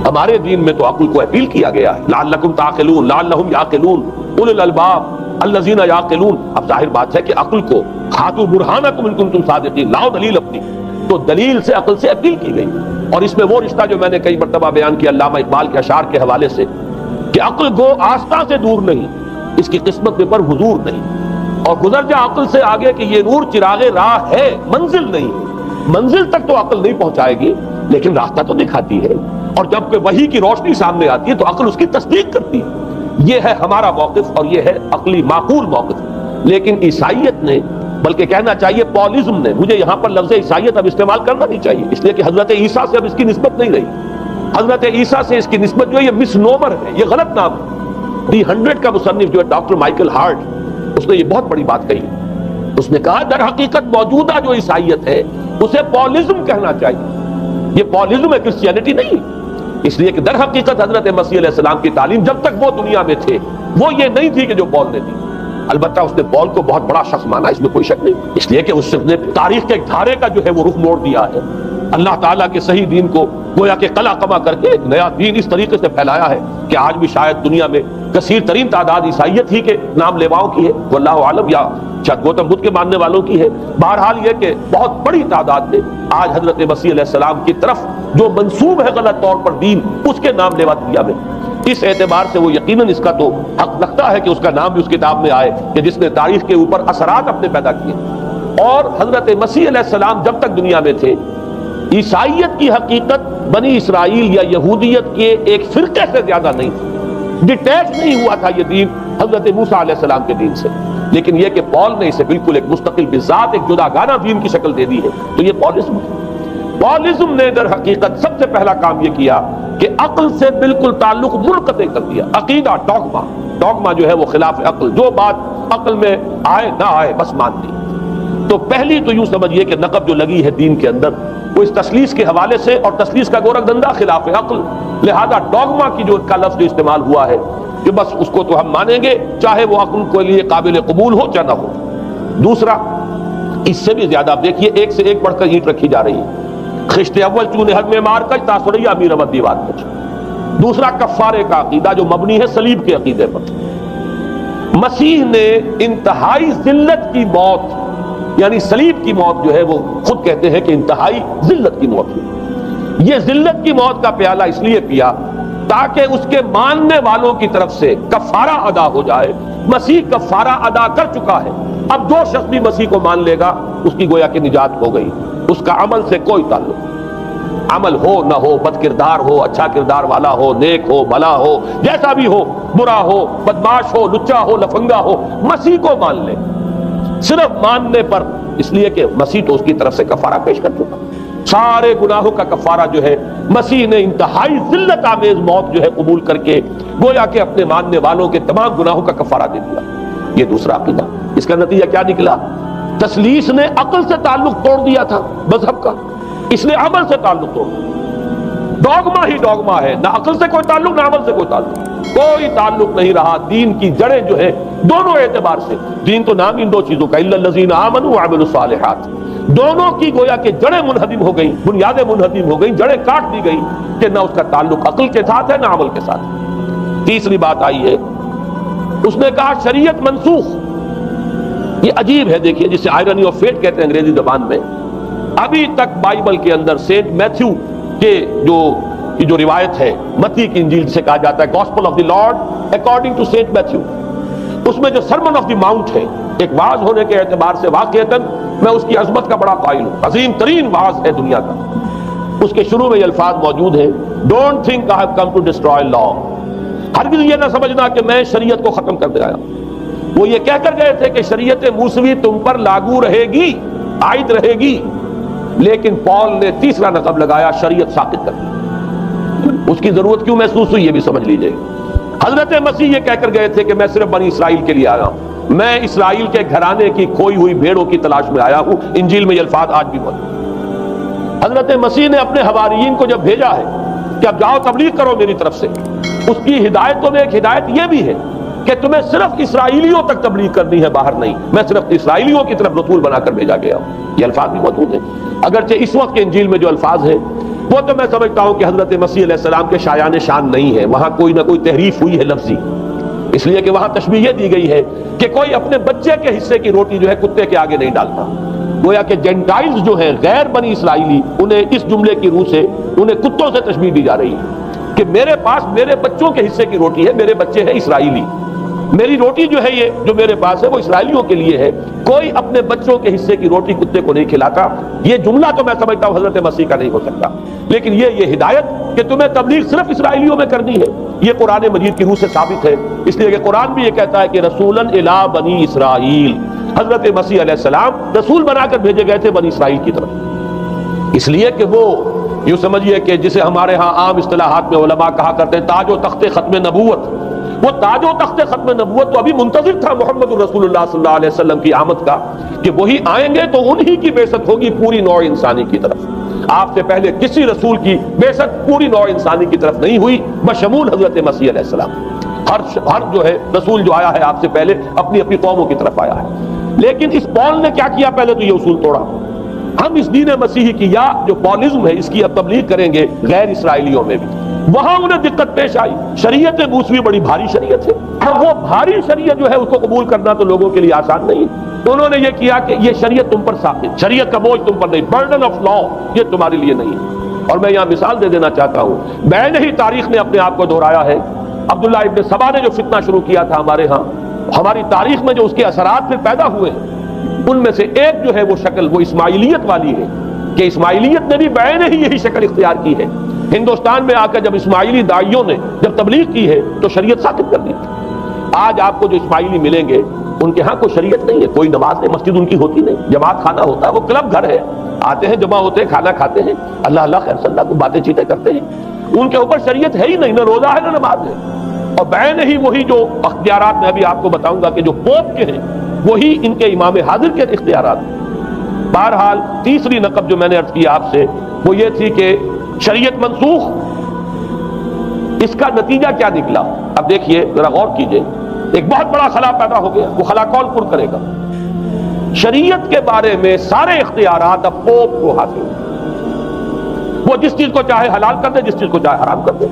Speaker 1: ہمارے دین میں تو عقل کو اپیل کیا گیا ہے، لعلکم تعقلون، لعلہم یعقلون، اولو الالباب الذین یعقلون. اب ظاہر بات ہے کہ عقل کو ہاتھو برہانکم ان کنتم صادقین، لاؤ دلیل اپنی. تو دلیل سے عقل سے اپیل کی گئی. اور اس میں وہ رشتہ جو میں نے کئی مرتبہ بیان کیا علامہ اقبال کے اشعار کے حوالے سے کہ عقل گو آستہ سے دور نہیں، اس کی قسمت میں پر حضور نہیں. اور گزر جا عقل سے آگے کہ یہ نور چراغ راہ ہے، منزل نہیں. منزل تک تو عقل نہیں پہنچائے گی لیکن راستہ تو دکھاتی ہے. اور جب کہ وحی کی روشنی سامنے آتی ہے تو عقل اس کی تصدیق کرتی ہے. یہ ہے ہمارا موقف اور یہ ہے عقلی معقول موقف. لیکن عیسائیت نے، بلکہ کہنا چاہیے پالزم نے، مجھے یہاں پر لفظ عیسائیت اب استعمال کرنا نہیں چاہیے اس لیے کہ حضرت عیسیٰ سے اب اس کی نسبت نہیں رہی. حضرت عیسیٰ سے اس کی نسبت جو ہے یہ مس نومر ہے، یہ غلط نام ہے. دی 100 کا مصنف جو ہے ڈاکٹر مائیکل ہارٹ، اس نے یہ بہت بڑی بات کہی. اس نے کہا در حقیقت موجودہ جو عیسائیت ہے اسے پالزم کہنا چاہیے. یہ پالزم ہے، کرسچینٹی نہیں. اس لیے کہ در حقیقت حضرت مسیح علیہ السلام کی تعلیم جب تک وہ دنیا میں تھے وہ یہ نہیں تھی کہ جو پال نے دی. البتہ اس نے پال کو بہت بڑا شخص مانا، اس میں کوئی شک نہیں، اس لیے کہ اس نے تاریخ کے ایک دھارے کا جو ہے وہ رخ موڑ دیا ہے. اللہ تعالیٰ کے صحیح دین کو گویا کہ قلع قمع کر کے ایک نیا دین اس طریقے سے پھیلایا ہے کہ آج بھی شاید دنیا میں کثیر ترین تعداد عیسائیت ہی کے نام لیواؤں کی ہے، واللہ عالم، یا شاید گوتم بدھ کے ماننے والوں کی ہے. بہرحال یہ کہ بہت بڑی تعداد میں آج حضرت مسیح علیہ السلام کی طرف جو منسوب ہے غلط طور پر دین، اس کے نام لیوا دنیا میں. اس اعتبار سے وہ یقیناً اس کا تو حق رکھتا ہے کہ اس کا نام بھی اس کتاب میں آئے کہ جس نے تاریخ کے اوپر اثرات اپنے پیدا کیے. اور حضرت مسیح علیہ السلام جب تک دنیا میں تھے، عیسائیت کی حقیقت بنی اسرائیل یا یہودیت کے ایک فرقے سے زیادہ نہیں تھی. ڈیٹیچ نہیں ہوا تھا یہ دین حضرت موسیٰ علیہ السلام کے دین سے. لیکن یہ کہ پال نے اسے بالکل ایک مستقل بذات ایک جدا گانا دین کی شکل دے دی ہے، تو یہ پالزم ہے. پالزم نے در حقیقت سب سے پہلا کام یہ کیا کہ عقل سے بالکل تعلق منقطع کر دیا. عقیدہ ڈوگما ڈوگما جو ہے وہ خلاف عقل، جو بات عقل میں آئے نہ آئے بس مان لی۔ تو پہلی تو یوں سمجھیے کہ نقب جو لگی ہے دین کے اندر وہ اس تسلیس کے حوالے سے، اور تسلیس کا گورکھ دھندا خلاف عقل، لہذا ڈوگما کی جو کا لفظ جو استعمال ہوا ہے کہ بس اس کو تو ہم مانیں گے چاہے وہ عقل کے لیے قابل قبول ہو چاہے نہ ہو۔ دوسرا، اس سے بھی زیادہ آپ دیکھیے ایک سے ایک بڑھ کر اینٹ رکھی جا رہی ہے، خشت اول چون حد میں مار کر تاثریا امیر احمد دیوار کچ۔ دوسرا، کفارے کا عقیدہ جو مبنی ہے صلیب کے عقیدے پر۔ مسیح نے انتہائی ذلت کی موت، یعنی صلیب کی موت جو ہے وہ خود کہتے ہیں کہ انتہائی ذلت کی موت ہوئی۔ یہ ذلت کی موت کا پیالہ اس لیے پیا تاکہ اس کے ماننے والوں کی طرف سے کفارہ ادا ہو جائے۔ مسیح کفارہ ادا کر چکا ہے، اب جو شخص بھی مسیح کو مان لے گا اس کی گویا کہ نجات ہو گئی، اس کا عمل سے کوئی تعلق نہیں۔ عمل ہو نہ ہو، بد کردار ہو، اچھا کردار والا ہو، نیک ہو، بھلا ہو، جیسا بھی ہو، برا ہو، بدماش ہو، لچا ہو، لفنگا ہو، مسیح کو مان لے صرف ماننے پر، اس لیے کہ مسیح تو اس کی طرف سے کفارہ پیش کر چکا۔ سارے گناہوں کا کفارہ جو ہے مسیح نے انتہائی ذلت آمیز موت جو ہے قبول کر کے گویا کہ اپنے ماننے والوں کے تمام گناہوں کا کفارہ دے دیا۔ یہ دوسرا عقیدہ۔ اس کا نتیجہ کیا نکلا؟ تثلیث نے عقل سے تعلق توڑ دیا تھا مذہب کا، اس نے عمل سے تعلق توڑ دیا۔ ڈوگما ہی ڈوگما ہے، نہ عقل سے کوئی تعلق نہ عمل سے کوئی تعلق، کوئی تعلق نہیں رہا۔ دین کی جڑیں جو ہے دونوں اعتبار سے، دین تو نام ان دو چیزوں کا، الا الذین آمنوا وعملوا الصالحات، دونوں کی گویا کہ جڑیں منہدم ہو گئیں، بنیادیں منہدم ہو گئیں، جڑیں کاٹ دی گئیں کہ نہ اس کا تعلق عقل کے ساتھ ہے نہ عمل کے ساتھ۔ تیسری بات آئی ہے، اس نے کہا شریعت منسوخ۔ یہ عجیب ہے، دیکھیے جسے آئرنی آف فیٹ کہتے ہیں انگریزی زبان میں۔ ابھی تک بائبل کے اندر سینٹ میتھیو کے جو روایت ہے، متی کی انجیل سے کہا جاتا ہے gospel of the Lord according to Saint Matthew, اس میں جو سرمن آف دی ماؤنٹ ہے، ایک واعظ ہونے کے اعتبار سے واقعتاً میں اس کی عظمت کا بڑا قائل ہوں، عظیم ترین واعظ ہے دنیا کا۔ اس کے شروع میں یہ الفاظ موجود ہیں، don't think I have come to destroy law, ہرگز یہ نہ سمجھنا کہ میں شریعت کو ختم کر دے آیا۔ وہ یہ کہہ کر گئے تھے کہ شریعت موسوی تم پر لاگو رہے گی، عائد رہے گی، لیکن پال نے تیسرا نقب لگایا، شریعت ساقط کر دی۔ اس کی ضرورت کیوں محسوس ہوئی یہ بھی سمجھ لیجئے۔ حضرت مسیح یہ کہہ کر گئے تھے کہ میں صرف بنی اسرائیل کے لیے آیا ہوں، میں اسرائیل کے گھرانے کی کھوئی ہوئی بھیڑوں کی تلاش میں آیا ہوں۔ انجیل میں یہ الفاظ آج بھی موجود۔ حضرت مسیح نے اپنے حواریین کو جب بھیجا ہے کہ اب جاؤ تبلیغ کرو میری طرف سے، اس کی ہدایتوں میں ایک ہدایت یہ بھی ہے کہ تمہیں صرف اسرائیلیوں تک تبلیغ کرنی ہے، باہر نہیں، میں صرف اسرائیلیوں کی طرف رسول بنا کر بھیجا گیا ہوں۔ یہ الفاظ بھی موجود ہیں، اگرچہ اس وقت کے انجیل میں جو الفاظ ہیں وہ تو میں سمجھتا ہوں کہ حضرت مسیح علیہ السلام کے شایان شان نہیں ہے، وہاں کوئی نہ کوئی تحریف ہوئی ہے لفظی، اس لیے کہ وہاں تشبیہ یہ دی گئی ہے کہ کوئی اپنے بچے کے حصے کی روٹی جو ہے کتے کے آگے نہیں ڈالتا۔ گویا کہ جینٹائلز جو ہیں غیر بنی اسرائیلی، انہیں اس جملے کی روح سے انہیں کتوں سے تشبیہ دی جا رہی ہے کہ میرے پاس میرے بچوں کے حصے کی روٹی ہے، میرے بچے ہیں اسرائیلی، میری روٹی جو ہے یہ جو میرے پاس ہے وہ اسرائیلیوں کے لیے ہے، کوئی اپنے بچوں کے حصے کی روٹی کتے کو نہیں کھلاتا۔ یہ جملہ تو میں سمجھتا ہوں حضرت مسیح کا نہیں ہو سکتا، لیکن یہ ہدایت کہ تمہیں تبلیغ صرف اسرائیلیوں میں کرنی ہے، یہ قرآن مجید کی روح سے ثابت ہے، اس لیے کہ قرآن بھی یہ کہتا ہے کہ رسولاً الی بنی اسرائیل، حضرت مسیح علیہ السلام رسول بنا کر بھیجے گئے تھے بنی اسرائیل کی طرف، اس لیے کہ وہ یوں سمجھیے کہ جسے ہمارے ہاں عام اصطلاحات میں علماء کہا کرتے ہیں تاج و تخت ختم نبوت، وہ تاج و تخت ختم نبوت تو ابھی منتظر تھا محمد رسول اللہ صلی اللہ علیہ وسلم کی آمد کا، کہ وہی آئیں گے تو انہی کی بعثت ہوگی پوری نوع انسانی کی طرف۔ آپ سے پہلے کسی رسول کی بعثت پوری نوع انسانی کی طرف نہیں ہوئی بشمول حضرت مسیح علیہ السلام۔ ہر جو ہے رسول جو آیا ہے آپ سے پہلے اپنی اپنی قوموں کی طرف آیا ہے، لیکن اس پال نے کیا کیا؟ پہلے تو یہ اصول توڑا، ہم اس دین مسیحی کی یا جو پالزم ہے اس کی اب تبلیغ کریں گے غیر اسرائیلیوں میں بھی۔ وہاں انہیں دقت پیش آئی، شریعت موسوی بڑی بھاری شریعت ہے، اور وہ بھاری شریعت جو ہے اس کو قبول کرنا تو لوگوں کے لیے آسان نہیں ہے۔ انہوں نے یہ کیا کہ یہ شریعت تم پر ثابت، شریعت کا بوجھ تم پر نہیں، برڈن آف لا یہ تمہارے لیے نہیں ہے۔ اور میں یہاں مثال دے دینا چاہتا ہوں، بین ہی تاریخ نے اپنے آپ کو دہرایا ہے۔ عبداللہ ابن سبا نے جو فتنہ شروع کیا تھا ہمارے ہاں، ہماری تاریخ میں جو اس کے اثرات پھر پیدا ہوئے ہیں، ان میں سے ایک جو ہے وہ شکل وہ اسماعیلیت والی ہے، کہ اسماعیلیت نے بھی بین ہی یہی شکل اختیار کی ہے۔ ہندوستان میں آ کر جب اسماعیلی داعیوں نے جب تبلیغ کی ہے تو شریعت ثابت کر دی تھی۔ آج آپ کو جو اسماعیلی ملیں گے ان کے ہاں کوئی شریعت نہیں ہے، کوئی نماز نہیں، مسجد ان کی ہوتی نہیں، جماعت خانہ ہوتا ہے، وہ کلب گھر ہے، آتے ہیں جمع ہوتے ہیں، کھانا کھاتے ہیں، اللہ اللہ خیر صلی اللہ کو باتیں چیتیں کرتے ہیں، ان کے اوپر شریعت ہے ہی نہیں، نہ روزہ ہے نہ نماز ہے۔ اور بعین ہی وہی جو اختیارات میں ابھی آپ کو بتاؤں گا کہ جو پوپ کے ہیں وہی ان کے امام حاضر کے اختیارات ہیں۔ بہرحال تیسری نقب جو میں نے عرض کی آپ سے وہ یہ تھی کہ شریعت منسوخ، اس کا نتیجہ کیا نکلا؟ اب دیکھیے ذرا غور کیجئے، ایک بہت بڑا خلا پیدا ہو گیا، وہ خلا کون پر کرے گا؟ شریعت کے بارے میں سارے اختیارات اب پوپ کو حاصل ہیں۔ وہ جس چیز کو چاہے حلال کر دے، جس چیز کو چاہے حرام کر دے،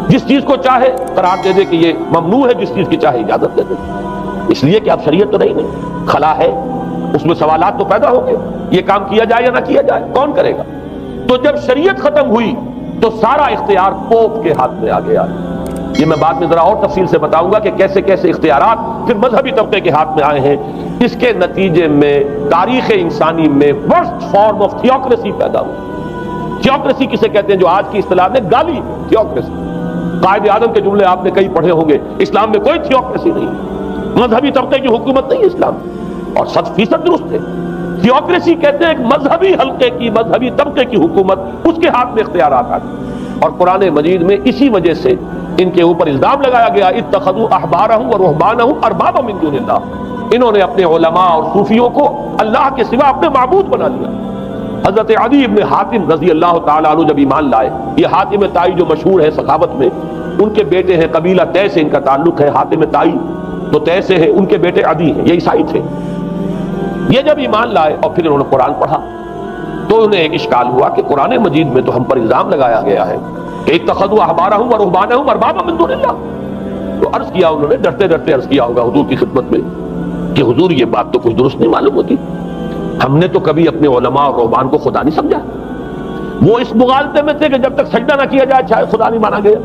Speaker 1: جس چیز کو چاہے قرار دے دے کہ یہ ممنوع ہے، جس چیز کی چاہے اجازت دے دے، اس لیے کہ اب شریعت تو نہیں، خلا ہے، اس میں سوالات تو پیدا ہو گئے، یہ کام کیا جائے یا نہ کیا جائے، کون کرے گا؟ تو جب شریعت ختم ہوئی تو سارا اختیار پوپ کے ہاتھ میں آ گیا۔ یہ میں بعد میں ذرا اور تفصیل سے بتاؤں گا کہ کیسے کیسے اختیارات پھر مذہبی طبقے کے ہاتھ میں آئے ہیں۔ اس کے نتیجے میں تاریخ انسانی میں ورسٹ فارم آف تھیوکریسی پیدا ہوئی۔ تھیوکریسی کسے کہتے ہیں؟ جو آج کی اصطلاح میں گالی، تھیوکریسی۔ قائد اعظم کے جملے آپ نے کئی پڑھے ہوں گے، اسلام میں کوئی تھیوکریسی نہیں، مذہبی طبقے کی حکومت نہیں اسلام میں، اور 100% درست ہے۔ تھیوکریسی کہتے ہیں ایک مذہبی حلقے کی، مذہبی طبقے کی حکومت، اس کے ہاتھ میں اختیارات آتے ہیں۔ اور قرآن مجید میں اسی وجہ سے ان کے اوپر الزام لگایا گیا، اتخذوا احبارهم ورهبانهم اربابا من دون اللہ، انہوں نے اپنے علماء اور صوفیوں کو اللہ کے سوا اپنے معبود بنا لیا۔ حضرت عدی ابن حاتم رضی اللہ تعالیٰ عنہ جب ایمان لائے، یہ حاتم طائی جو مشہور ہے سخاوت میں، ان کے بیٹے ہیں، قبیلہ طے سے ان کا تعلق ہے، حاتم طائی تو طے سے ہے، ان کے بیٹے عدی ہیں، یہ عیسائی تھے۔ یہ جب ایمان لائے اور پھر انہوں نے قرآن پڑھا تو انہیں ایک اشکال ہوا کہ قرآن مجید میں تو ہم پر الزام لگایا گیا ہے کہ اتخذوا احبارهم ورهبانهم اربابا من دون اللہ۔ تو عرض کیا انہوں نے، ڈرتے ڈرتے عرض کیا ہوگا حضور کی خدمت میں کہ حضور یہ بات تو کچھ درست نہیں معلوم ہوتی، ہم نے تو کبھی اپنے علماء اور رہبان کو خدا نہیں سمجھا۔ وہ اس مغالطے میں تھے کہ جب تک سجدہ نہ کیا جائے شاید خدا نہیں مانا گیا۔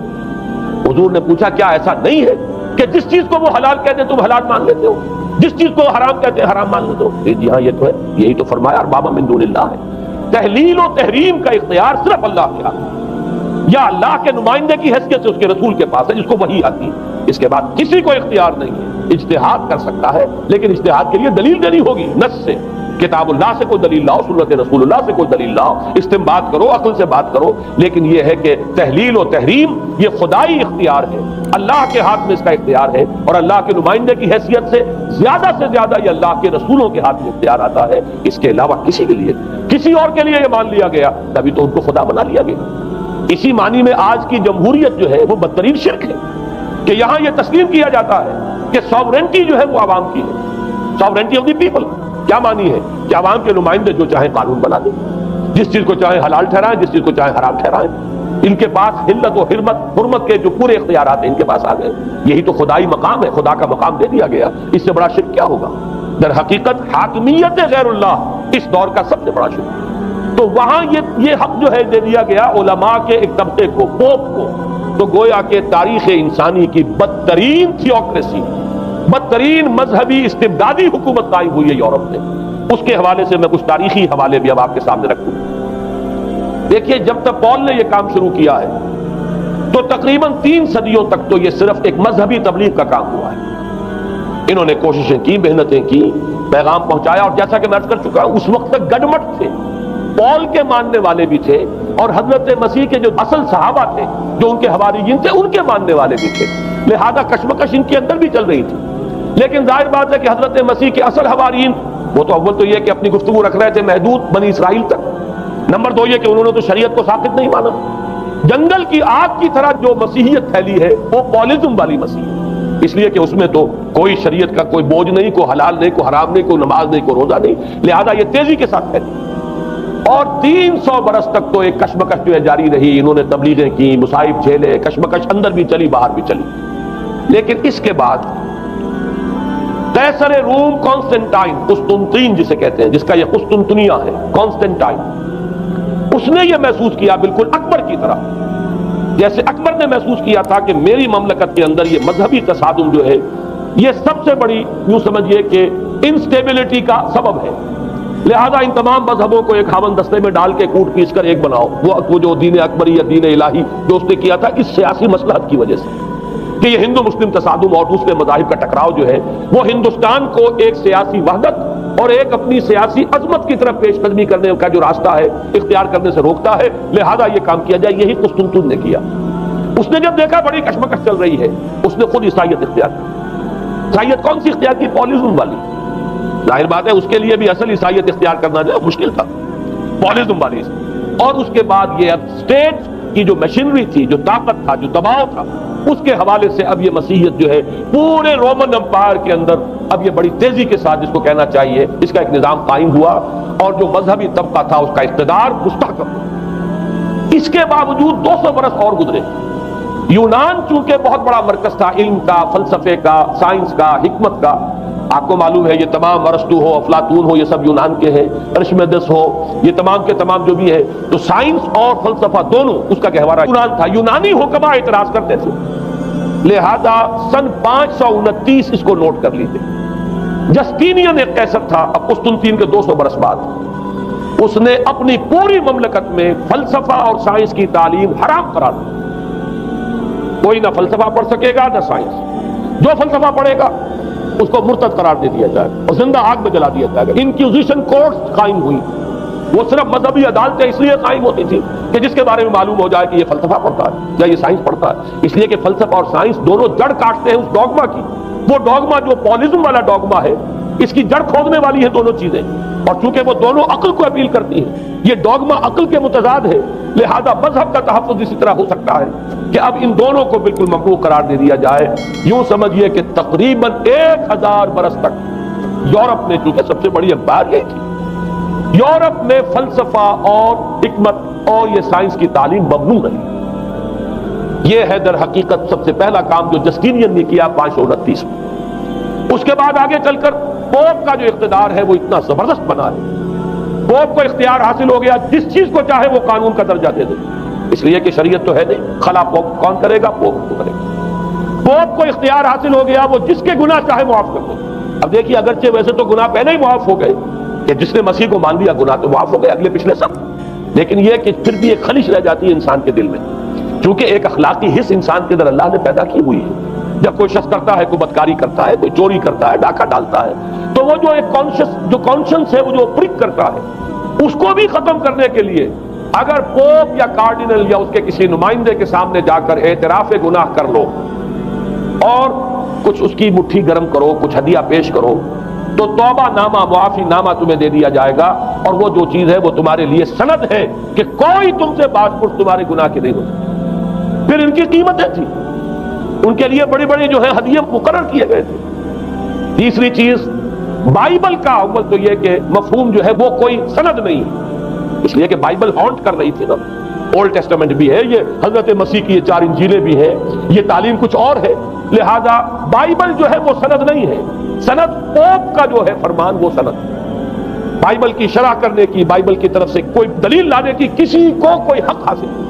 Speaker 1: حضور نے پوچھا کیا ایسا نہیں ہے کہ جس چیز کو وہ حلال کہتے تم حلال مان لیتے ہو، جس چیز کو حرام کہتے ہیں حرام مان لیتے ہو؟ جی ہاں یہ تو ہے، یہی تو فرمایا اربابا من دون اللہ ہے۔ تحلیل و تحریم کا اختیار صرف اللہ کے ہاتھ ہے، یا اللہ کے نمائندے کی حیثیت سے اس کے رسول کے پاس ہے جس کو وحی آتی ہے، اس کے بعد کسی کو اختیار نہیں ہے۔ اجتہاد کر سکتا ہے لیکن اجتہاد کے لیے دلیل دینی ہوگی، نص سے، کتاب اللہ سے کوئی دلیل لاؤ، سنت رسول اللہ سے کوئی دلیل لاؤ، استنباط کرو، عقل سے بات کرو، لیکن یہ ہے کہ تحلیل و تحریم یہ خدائی اختیار ہے، اللہ کے ہاتھ میں اس کا اختیار ہے، اور اللہ کے نمائندے کی حیثیت سے زیادہ یہ اللہ کے رسولوں کے ہاتھ میں اختیار آتا ہے، اس کے علاوہ کسی کے لیے، کسی اور کے لیے یہ مان لیا گیا تبھی تو ان کو خدا بنا لیا گیا۔ اسی معنی میں آج کی جمہوریت جو ہے وہ بدترین شرک ہے کہ یہاں یہ تسلیم کیا جاتا ہے کہ ساورنٹی جو ہے وہ عوام کی ہے، ساورنٹی آف دی پیپل۔ کیا معنی ہے کہ عوام کے نمائندے جو چاہیں قانون بنا دیں، جس چیز کو چاہیں حلال ٹھہرائیں، جس چیز کو چاہیں حرام ٹھہرائیں، ان کے پاس حلت و حرمت کے جو پورے اختیارات ہیں ان کے پاس آ گئے۔ یہی تو خدائی مقام ہے، خدا کا مقام دے دیا گیا، اس سے بڑا شرک کیا ہوگا؟ در حقیقت حاکمیت غیر اللہ اس دور کا سب سے بڑا شرک۔ تو وہاں یہ حق جو ہے دے دیا گیا علماء کے ایک طبقے کو، پوپ کو، تو گویا کہ تاریخ انسانی کی بدترین تھیوکریسی، بدترین مذہبی استبدادی حکومت قائم ہوئی ہے یورپ میں۔ اس کے حوالے سے میں کچھ تاریخی حوالے بھی اب آپ کے سامنے رکھوں۔ دیکھیے جب تک پال نے یہ کام شروع کیا ہے تو تقریباً 3 صدیوں تک تو یہ صرف ایک مذہبی تبلیغ کا کام ہوا ہے۔ انہوں نے کوششیں کی، محنتیں کی، پیغام پہنچایا، اور جیسا کہ میں عرض کر چکا ہوں اس وقت تک گڈمٹ تھے، پال کے ماننے والے بھی تھے اور حضرت مسیح کے جو اصل صحابہ تھے جو ان کے حواریین تھے ان کے ماننے والے بھی تھے، لہذا کشمکش ان کے اندر بھی چل رہی تھی۔ لیکن ظاہر بات ہے کہ حضرت مسیح کے اصل حواریین وہ تو اول تو یہ کہ اپنی گفتگو رکھ رہے تھے محدود بنی اسرائیل تک، نمبر 2 یہ کہ انہوں نے تو شریعت کو ساقط نہیں مانا۔ جنگل کی آگ کی طرح جو مسیحیت پھیلی ہے وہ پالزم والی مسیح ہے، اس لیے کہ اس میں تو کوئی شریعت کا کوئی بوجھ نہیں، کوئی حلال نہیں، کوئی حرام نہیں، کوئی نماز نہیں، کوئی روزہ نہیں، لہذا یہ تیزی کے ساتھ پھیلی اور 300 برس تک تو ایک کشمکش جو ہے جاری رہی۔ انہوں نے تبلیغیں کی، مصائب جھیلے، کشمکش اندر بھی چلی باہر بھی چلی۔ لیکن اس کے بعد قیصر روم کانسٹنٹائن، قسطنطین جسے کہتے ہیں، جس کا یہ قسطنطنیہ ہے، کانسٹنٹائن، اس نے یہ محسوس کیا بالکل اکبر کی طرح، جیسے اکبر نے محسوس کیا تھا کہ میری مملکت کے اندر یہ مذہبی تصادم جو ہے یہ سب سے بڑی یوں سمجھیے کہ انسٹیبلٹی کا سبب ہے، لہذا ان تمام مذہبوں کو ایک ہاون دستے میں ڈال کے کوٹ پیس کر ایک بناؤ۔ وہ جو دین اکبری یا دین الہی جو اس نے کیا تھا اس سیاسی مصلحت کی وجہ سے کہ یہ ہندو مسلم تصادم اور دوسرے مذاہب کا ٹکراؤ جو ہے وہ ہندوستان کو ایک سیاسی وحدت اور ایک اپنی سیاسی عظمت کی طرف پیش قدمی کرنے کا جو راستہ ہے اختیار کرنے سے روکتا ہے، لہذا یہ کام کیا جائے۔ یہی قسطنطین نے کیا۔ اس نے جب دیکھا بڑی کشمکش چل رہی ہے اس نے خود عیسائیت اختیار کی۔ عیسائیت کون سی اختیار کی؟ پالیزم والی۔ ظاہر بات ہے اس کے لیے بھی اصل عیسائیت اختیار کرنا جو مشکل تھا، پالیزم والی۔ اور اس کے بعد یہ اب اسٹیٹ کی جو مشینری تھی، جو طاقت تھا، جو دباؤ تھا، اس کے حوالے سے اب یہ مسیحیت جو ہے پورے رومن امپائر کے اندر اب یہ بڑی تیزی کے ساتھ جس کو کہنا چاہیے اس کا ایک نظام قائم ہوا، اور جو مذہبی طبقہ تھا اس کا اقتدار مستحکم ہوا۔ اس کے باوجود 200 برس اور گزرے۔ یونان چونکہ بہت بڑا مرکز تھا علم کا، فلسفے کا، سائنس کا، حکمت کا، آپ کو معلوم ہے یہ تمام ارسطو ہو، افلاطون ہو، یہ سب یونان کے ہیں، ارشمیدس ہو، یہ تمام کے تمام جو بھی ہے، تو سائنس اور فلسفہ دونوں اس کا گہوارہ یونان تھا۔ یونانی حکما اعتراض کرتے تھے، لہذا سن 529 اس کو نوٹ کر لیجیے۔ جسٹینین ایک قیصر تھا اب قسطنطین کے 200 برس بعد، اس نے اپنی پوری مملکت میں فلسفہ اور سائنس کی تعلیم حرام قرار دی۔ کوئی نہ فلسفہ پڑھ سکے گا نہ سائنس، جو فلسفہ پڑھے گا اس کو مرتد قرار دے دیا جائے اور زندہ آگ میں جلا دیا جائے گا۔ انکوزیشن کورٹس قائم ہوئی، وہ صرف مذہبی عدالتیں اس لیے قائم ہوتی تھی کہ جس کے بارے میں معلوم ہو جائے کہ یہ فلسفہ پڑھتا ہے یا یہ سائنس پڑھتا ہے، اس لیے کہ فلسفہ اور سائنس دونوں جڑ کاٹتے ہیں اس ڈوگما کی۔ وہ ڈوگما جو پالیزم والا ڈوگما ہے، اس کی جڑ کھودنے والی ہیں دونوں چیزیں، اور چونکہ وہ دونوں عقل کو اپیل کرتی ہیں، یہ ڈوگما عقل کے متضاد ہے، لہذا مذہب کا تحفظ اسی طرح ہو سکتا ہے کہ اب ان دونوں کو بالکل ممنوع قرار دے دیا جائے۔ یوں سمجھیے کہ تقریباً 1000 برس تک یورپ میں، چونکہ سب سے بڑی اخبار یہی تھی، یورپ میں فلسفہ اور حکمت اور یہ سائنس کی تعلیم ممنوع رہی۔ یہ ہے در حقیقت سب سے پہلا کام جو جسٹینین نے کیا 529 میں۔ اس کے بعد آگے چل کر پوپ کا جو اقتدار ہے وہ اتنا زبردست بنا ہے، پوپ کو اختیار حاصل ہو گیا جس چیز کو چاہے وہ قانون کا درجہ دے دے، اس لیے کہ شریعت تو ہے نہیں، خلا پوپ کون کرے گا؟ پوپ کو کرے گا۔ پوپ کو اختیار حاصل ہو گیا، وہ جس کے گناہ چاہے معاف کر دے۔ اب دیکھیے اگرچہ ویسے تو گناہ پہلے ہی معاف ہو گئے کہ جس نے مسیح کو مان لیا گناہ تو معاف ہو گئے اگلے پچھلے سب، لیکن یہ کہ پھر بھی ایک خلش رہ جاتی ہے انسان کے دل میں، چونکہ ایک اخلاقی حص انسان کے اندر اللہ نے پیدا کی ہوئی ہے۔ جب کوئی شخص کرتا ہے، کوئی بدکاری کرتا ہے، کوئی چوری کرتا ہے، ڈاکہ ڈالتا ہے، تو وہ جو ایک کانشنس ہے، وہ جو پرک کرتا ہے، اس کو بھی ختم کرنے کے لیے اگر پوپ یا کارڈینل یا اس کے کسی نمائندے کے سامنے جا کر اعتراف گناہ کر لو اور کچھ اس کی مٹھی گرم کرو، کچھ ہدیہ پیش کرو، تو توبہ نامہ، معافی نامہ تمہیں دے دیا جائے گا، اور وہ جو چیز ہے وہ تمہارے لیے سند ہے کہ کوئی تم سے باز پرس تمہارے گناہ کی نہیں ہو سکتی۔ پھر ان کی قیمتیں تھی، ان کے لیے بڑی بڑی جو ہے ہدیے مقرر کیے گئے تھے۔ تیسری چیز، بائبل کا اول تو یہ کہ مفہوم جو ہے وہ کوئی سند نہیں، اس لیے کہ بائبل ہانٹ کر رہی تھی نا، اولڈ ٹیسٹمنٹ بھی ہے، یہ حضرت مسیح کی یہ 4 انجیلیں بھی ہیں، یہ تعلیم کچھ اور ہے، لہذا بائبل جو ہے وہ سند نہیں ہے، سند پوپ کا جو ہے فرمان وہ سند ہے۔ بائبل کی شرح کرنے کی، بائبل کی طرف سے کوئی دلیل لانے کی کسی کو کوئی حق حاصل نہیں۔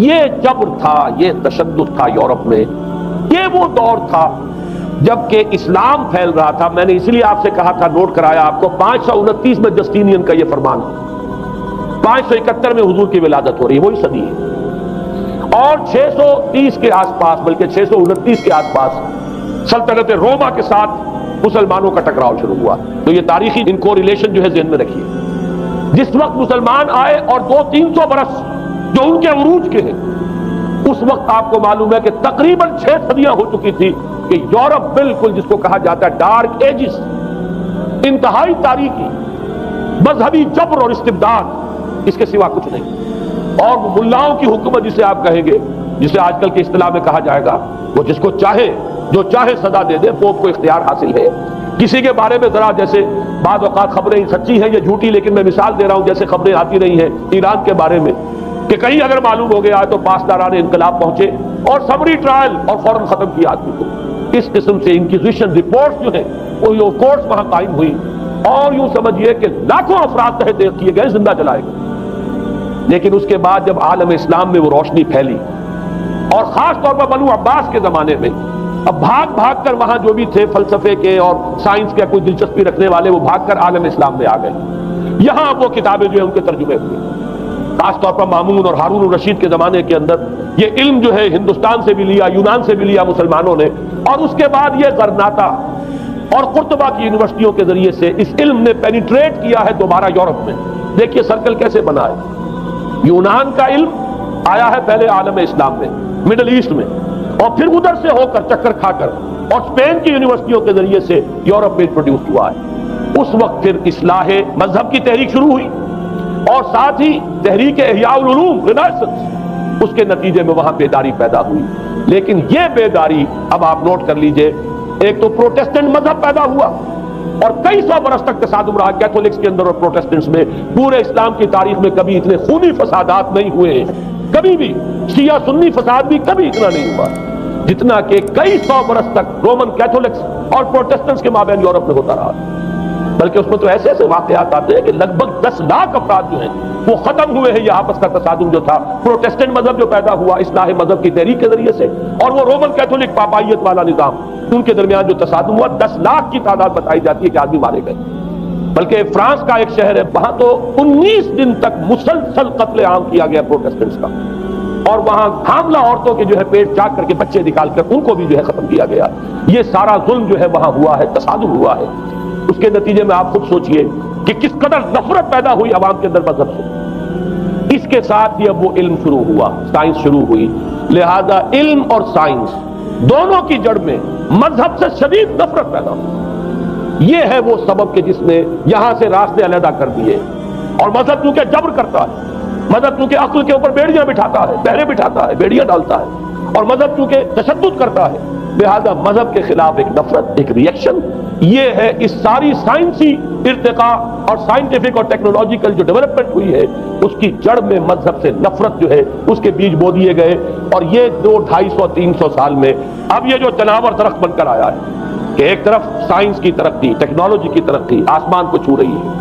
Speaker 1: یہ جبر تھا، یہ تشدد تھا یورپ میں، یہ وہ دور تھا جبکہ اسلام پھیل رہا تھا۔ میں نے اس لیے آپ سے کہا تھا، نوٹ کرایا آپ کو، 529 میں جسٹینین کا یہ فرمان ہے، 571 میں حضور کی ولادت ہو رہی ہے، وہی صدی ہے، اور 630 کے آس پاس، بلکہ 629 کے آس پاس سلطنت روما کے ساتھ مسلمانوں کا ٹکراؤ شروع ہوا۔ تو یہ تاریخی ان کو ریلیشن جو ہے ذہن میں رکھیے، جس وقت مسلمان آئے اور 200-300 برس جو ان کے عروج کے ہیں، اس وقت آپ کو معلوم ہے کہ تقریباً 6 صدیاں ہو چکی تھی کہ یورپ بالکل جس کو کہا جاتا ہے ڈارک ایجز، انتہائی تاریخی مذہبی جبر اور استبداد، اس کے سوا کچھ نہیں، اور ملاؤں کی حکومت جسے آپ کہیں گے، جسے آج کل کی اصطلاح میں کہا جائے گا، وہ جس کو چاہے جو چاہے سزا دے دے، پوپ کو اختیار حاصل ہے۔ کسی کے بارے میں ذرا جیسے بعض اوقات خبریں سچی ہیں یا جھوٹی، لیکن میں مثال دے رہا ہوں، جیسے خبریں آتی رہی ہیں ایران کے بارے میں کہ کہیں اگر معلوم ہو گیا ہے تو پاسداران انقلاب پہنچے اور سمری ٹرائل اور فوراً ختم کیا آدمی کو۔ اس قسم سے انکوزیشن رپورٹس جو ہیں وہ کورٹس وہاں قائم ہوئی، اور یوں سمجھیے کہ لاکھوں افراد تحت کیے گئے، زندہ جلائے گئے۔ لیکن اس کے بعد جب عالم اسلام میں وہ روشنی پھیلی، اور خاص طور پر بنو عباس کے زمانے میں، اب بھاگ بھاگ کر وہاں جو بھی تھے فلسفے کے اور سائنس کے کوئی دلچسپی رکھنے والے، وہ بھاگ کر عالم اسلام میں آ گئے۔ یہاں وہ کتابیں جو ہیں ان کے ترجمے ہوئے، خاص طور پر مامون اور ہارون الرشید کے زمانے کے اندر یہ علم جو ہے ہندوستان سے بھی لیا، یونان سے بھی لیا مسلمانوں نے، اور اس کے بعد یہ غرناطہ اور قرطبہ کی یونیورسٹیوں کے ذریعے سے اس علم نے پینیٹریٹ کیا ہے دوبارہ یورپ میں۔ دیکھیے سرکل کیسے بنا ہے، یونان کا علم آیا ہے پہلے عالم اسلام میں، مڈل ایسٹ میں، اور پھر ادھر سے ہو کر چکر کھا کر اور اسپین کی یونیورسٹیوں کے ذریعے سے یورپ میں پروڈیوس ہوا ہے۔ اس وقت پھر اصلاح مذہب کی تحریک شروع ہوئی، اور ساتھ ہی تحریک احیاء العلوم رینیسانس، اس کے نتیجے میں وہاں بیداری پیدا ہوئی۔ لیکن یہ بیداری اب آپ نوٹ کر لیجئے، ایک تو پروٹیسٹنٹ مذہب پیدا ہوا اور کئی سو برس تک تصادم رہا کیتھولکس کے اندر اور پروٹیسٹنٹس میں۔ پورے اسلام کی تاریخ میں کبھی اتنے خونی فسادات نہیں ہوئے ہیں، کبھی بھی شیعہ سنی فساد بھی کبھی اتنا نہیں ہوا جتنا کہ کئی سو برس تک رومن کیتھولکس اور پروٹیسٹنٹس کے مابین یورپ میں ہوتا رہا۔ بلکہ اس میں تو ایسے ایسے واقعات آتے ہیں کہ لگ بھگ 10 لاکھ افراد جو ہیں وہ ختم ہوئے ہیں۔ یہ آپس کا تصادم جو تھا، پروٹیسٹنٹ مذہب جو پیدا ہوا اصلاح مذہب کی تحریک کے ذریعے سے، اور وہ رومن کیتھولک پاپائیت والا نظام، ان کے درمیان جو تصادم ہوا 10 لاکھ کی تعداد بتائی جاتی ہے کہ آدمی مارے گئے۔ بلکہ فرانس کا ایک شہر ہے، وہاں تو 19 دن تک مسلسل قتل عام کیا گیا پروٹیسٹنٹس کا، اور وہاں حاملہ عورتوں کے جو ہے پیٹ چاک کر کے بچے نکال کر ان کو بھی جو ہے ختم کیا گیا۔ یہ سارا ظلم جو ہے وہاں ہوا ہے، تصادم ہوا ہے۔ اس کے نتیجے میں آپ خود سوچئے کہ کس قدر نفرت پیدا ہوئی عوام کے اندر مذہب سے۔ اس کے ساتھ ہی اب وہ علم شروع ہوا، سائنس شروع ہوئی۔ لہذا علم اور سائنس دونوں کی جڑ میں مذہب سے شدید نفرت پیدا ہوئی۔ یہ ہے وہ سبب کہ جس نے یہاں سے راستے علیحدہ کر دیے۔ اور مذہب کیونکہ جبر کرتا ہے، مذہب کیونکہ عقل کے اوپر بیڑیاں بٹھاتا ہے، پہرے بٹھاتا ہے، بیڑیاں ڈالتا ہے، اور مذہب کیونکہ تشدد کرتا ہے، لہذا مذہب کے خلاف ایک نفرت، ایک ریئیکشن، یہ ہے اس ساری سائنسی ارتقاء اور سائنٹیفک اور ٹیکنالوجیکل جو ڈیولپمنٹ ہوئی ہے اس کی جڑ میں مذہب سے نفرت جو ہے اس کے بیج بو دیے گئے۔ اور یہ 200-250-300 سال میں اب یہ جو تناور درخت بن کر آیا ہے کہ ایک طرف سائنس کی ترقی، ٹیکنالوجی کی ترقی آسمان کو چھو رہی ہے۔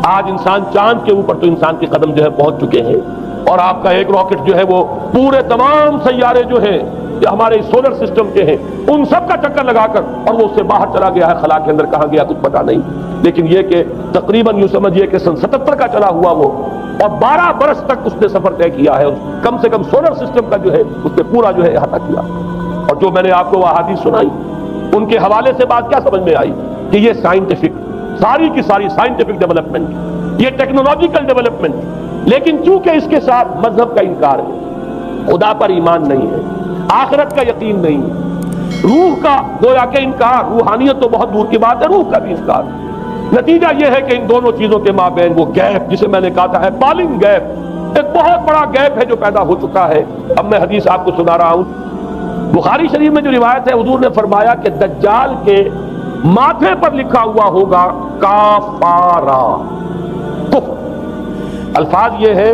Speaker 1: آج انسان چاند کے اوپر تو انسان کے قدم جو ہے پہنچ چکے ہیں، اور آپ کا ایک راکٹ جو ہے وہ پورے تمام سیارے جو ہیں جو ہمارے سولر سسٹم کے ہیں ان سب کا چکر لگا کر اور وہ اس سے باہر چلا گیا ہے، خلا کے اندر کہاں گیا کچھ پتا نہیں۔ لیکن یہ کہ تقریباً یوں سمجھیے کہ سن 77 کا چلا ہوا وہ، اور 12 برس تک اس نے سفر طے کیا ہے، کم سے کم سولر سسٹم کا جو ہے اس نے پورا جو ہے احاطہ کیا۔ اور جو میں نے آپ کو وہ احادیث سنائی ان کے حوالے سے بات کیا سمجھ میں آئی کہ یہ سائنٹیفک، ساری کی ساری سائنٹیفک ڈیولپمنٹ، یہ ٹیکنالوجیکل ڈیولپمنٹ، لیکن چونکہ اس کے ساتھ مذہب کا انکار ہے، خدا پر ایمان نہیں ہے، آخرت کا یقین نہیں ہے، روح کا گویا کہ انکار، روحانیت تو بہت دور کی بات ہے، روح کا بھی انکار۔ نتیجہ یہ ہے کہ ان دونوں چیزوں کے مابین وہ گیپ جسے میں نے کہا تھا بالنگ گیپ، ایک بہت بڑا گیپ ہے جو پیدا ہو چکا ہے۔ اب میں حدیث آپ کو سنا رہا ہوں، بخاری شریف میں جو روایت ہے حضور نے فرمایا کہ دجال کے ماتھے پر لکھا ہوا ہوگا کافارا، کفر۔ الفاظ یہ ہے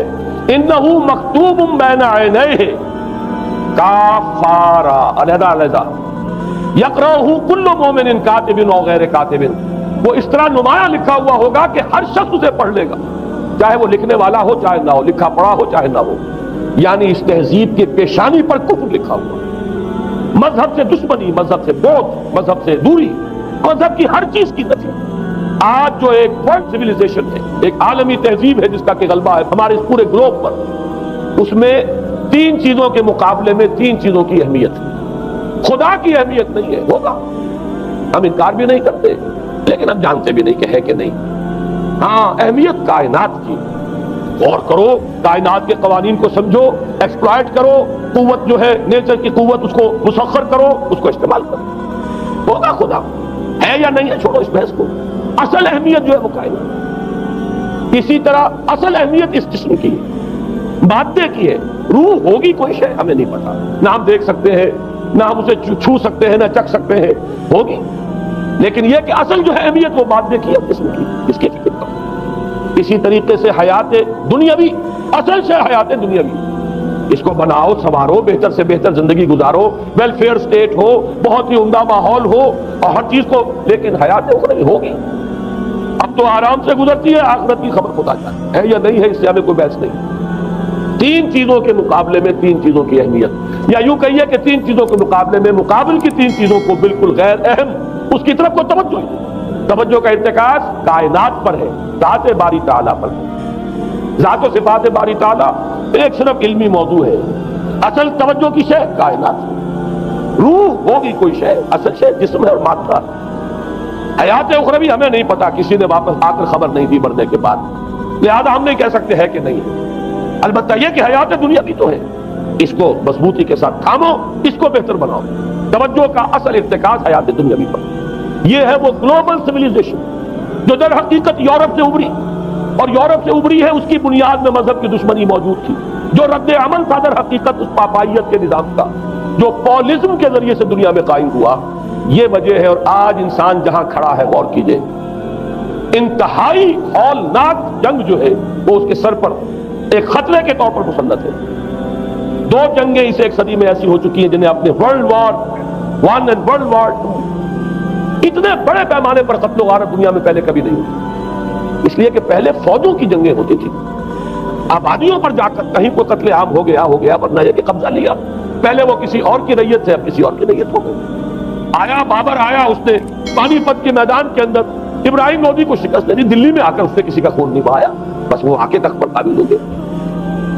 Speaker 1: انہو مکتوب بین عینیہ کافارا، علیحدہ علیحدہ، یقرأہ کل مومن کاتب و غیر کاتب، وہ اس طرح نمایاں لکھا ہوا ہوگا کہ ہر شخص اسے پڑھ لے گا، چاہے وہ لکھنے والا ہو چاہے نہ ہو، لکھا پڑھا ہو چاہے نہ ہو۔ یعنی اس تہذیب کی پیشانی پر کفر لکھا ہوا، مذہب سے دشمنی، مذہب سے بغض، مذہب سے دوری، مذہب کی ہر چیز کی نفی۔ آج جو ایک ورلڈ سویلائزیشن ہے، ایک عالمی تہذیب ہے جس کا کہ غلبہ ہے ہمارے اس پورے گلوب پر، اس میں 3 چیزوں کے مقابلے میں 3 چیزوں کی اہمیت ہے۔ خدا کی اہمیت نہیں ہے، ہوگا، ہم انکار بھی نہیں کرتے لیکن ہم جانتے بھی نہیں کہ ہے کہ نہیں۔ ہاں، اہمیت کائنات کی، غور کرو، کائنات کے قوانین کو سمجھو، ایکسپلائٹ کرو، قوت جو ہے نیچر کی قوت اس کو مسخر کرو، اس کو استعمال کرو، ہوگا خدا ہے یا نہیں ہے، چھوڑو اس بحث کو۔ اصل اہمیت جو ہے وہ کائنات۔ اسی طرح اصل اہمیت اس جسم کی ہے، مادے کی ہے، روح ہوگی کوئی شے ہمیں نہیں پتا، نہ ہم دیکھ سکتے ہیں، نہ ہم اسے چھو سکتے ہیں، نہ چکھ سکتے ہیں، ہوگی، لیکن یہ کہ اصل جو ہے اہمیت وہ مادے کی ہے، جسم کی، اس کی فکر کرو۔ اسی طریقے سے حیات دنیاوی، اصل سے حیات دنیاوی، اس کو بناؤ، سنوارو، بہتر سے بہتر زندگی گزارو، ویلفیئر سٹیٹ ہو، بہت ہی عمدہ ماحول ہو، اور ہر چیز کو، لیکن حیات اخروی ہوگی، اب تو آرام سے گزرتی ہے، آخرت کی خبر خدا جانے ہے یا نہیں ہے، اس سے ہمیں کوئی بحث نہیں۔ 3 چیزوں کے مقابلے میں 3 چیزوں کی اہمیت، یا یوں کہیے کہ 3 چیزوں کے مقابلے میں مقابل کی 3 چیزوں کو بالکل غیر اہم، اس کی طرف کو توجہ کا ارتکاز کائنات پر ہے، ذات باری تعالیٰ پر ہے۔ ذات و صفات باری تعالیٰ ایک صرف علمی موضوع ہے، اصل توجہ کی شے کائنات، روح ہوگی کوئی شے، اصل شے جسم ہے اور مادہ۔ حیات اخروی ہمیں نہیں پتا، کسی نے واپس آ کر خبر نہیں دی مرنے کے بعد، لہذا ہم نہیں کہہ سکتے ہے کہ نہیں، البتہ یہ کہ حیات دنیا بھی تو ہے، اس کو مضبوطی کے ساتھ تھامو، اس کو بہتر بناؤ۔ توجہ کا اصل ارتکاز حیات دنیاوی پر۔ یہ ہے وہ گلوبل سویلائزیشن جو در حقیقت یورپ سے ابھری، اور یورپ سے ابھری ہے اس کی بنیاد میں مذہب کی دشمنی موجود تھی۔ جو رد عمل تھا در حقیقت اس پاپائیت کے نظام کا جو پولزم کے ذریعے سے دنیا میں قائم ہوا، یہ وجہ ہے۔ اور آج انسان جہاں کھڑا ہے غور کیجئے، انتہائی ہولناک جنگ جو ہے وہ اس کے سر پر ایک خطرے کے طور پر مسلط ہے۔ دو جنگیں اس ایک صدی میں ایسی ہو چکی ہیں جنہیں اپنے ورلڈ وار 1 اور ورلڈ وار 2 اتنے بڑے پیمانے پر قتل و غارت دنیا میں پہلے کبھی نہیں ہوئی، اس لیے کہ پہلے فوجوں کی جنگیں ہوتی تھی، آبادیوں پر جا کر کہیں کوئی قتل عام ہو گیا ورنہ یہ کہ قبضہ لیا، پہلے وہ کسی اور کی ریت سے اب کسی اور کی ریت ہو گئی۔ آیا بابر آیا، اس نے پانی پت کے میدان کے اندر ابراہیم لودھی کو شکست دے دی، دلی میں آ کر اس سے کسی کا خون نہیں بہایا، بس وہ آ کے تخت پر قابل ہو گئے۔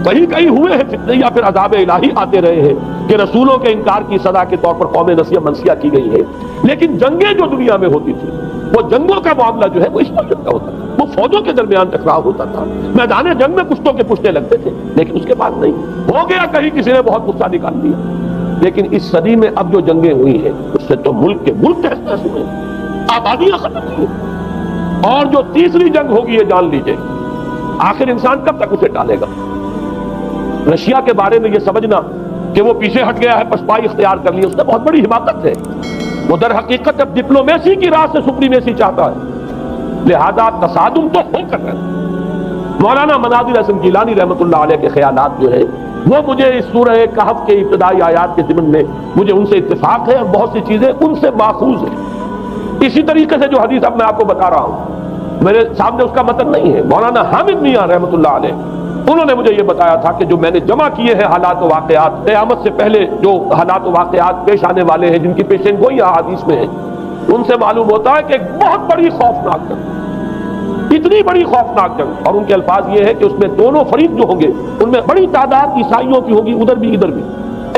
Speaker 1: کہیں کہیں ہوئے ہیں فتنے یا پھر عذاب الہی آتے رہے ہیں کہ رسولوں کے انکار کی سزا کے طور پر قوم نسیہ منسیہ کی گئی ہے، لیکن جنگیں جو دنیا میں ہوتی تھی وہ جنگوں کا معاملہ جو ہے وہ اس وقت کا ہوتا تھا، وہ فوجوں کے درمیان ٹکراؤ ہوتا تھا، میدان جنگ میں کشتوں کے پشتے لگتے تھے، لیکن اس کے بعد نہیں ہو گیا، کہیں کسی نے بہت غصہ نکال دیا۔ لیکن اس صدی میں اب جو جنگیں ہوئی ہیں اس سے تو ملک کے ملک تہس نہس ہوئے، آبادیاں ختم ہوئی، اور جو تیسری جنگ ہوگی یہ جان لیجئے، آخر انسان کب تک اسے ٹالے گا؟ رشیا کے بارے میں یہ سمجھنا کہ وہ پیچھے ہٹ گیا ہے، پسپائی اختیار کر لی، اس نے بہت بڑی حماقت ہے۔ وہ در حقیقت اب ڈپلومیسی کی راہ سے سپریمیسی چاہتا ہے، لہذا تصادم تو ہو کر رہا ہے۔ مولانا مناظر حسن گیلانی رحمۃ اللہ علیہ کے خیالات جو ہے وہ مجھے اس سورہ کہف کے ابتدائی آیات کے ضمن میں مجھے ان سے اتفاق ہے، اور بہت سی چیزیں ان سے ماخوذ ہیں۔ اسی طریقے سے جو حدیث اب میں آپ کو بتا رہا ہوں، میرے سامنے اس کا متن نہیں ہے، مولانا حامد میاں رحمۃ اللہ علیہ انہوں نے مجھے یہ بتایا تھا کہ جو میں نے جمع کیے ہیں حالات و واقعات، قیامت سے پہلے جو حالات و واقعات پیش آنے والے ہیں جن کی پیشین گوئی احادیث میں ہے، ان سے معلوم ہوتا ہے کہ ایک بہت بڑی خوفناک جنگ، اتنی بڑی خوفناک جنگ، اور ان کے الفاظ یہ ہے کہ اس میں دونوں فریق جو ہوں گے ان میں بڑی تعداد عیسائیوں کی ہوگی، ادھر بھی ادھر بھی،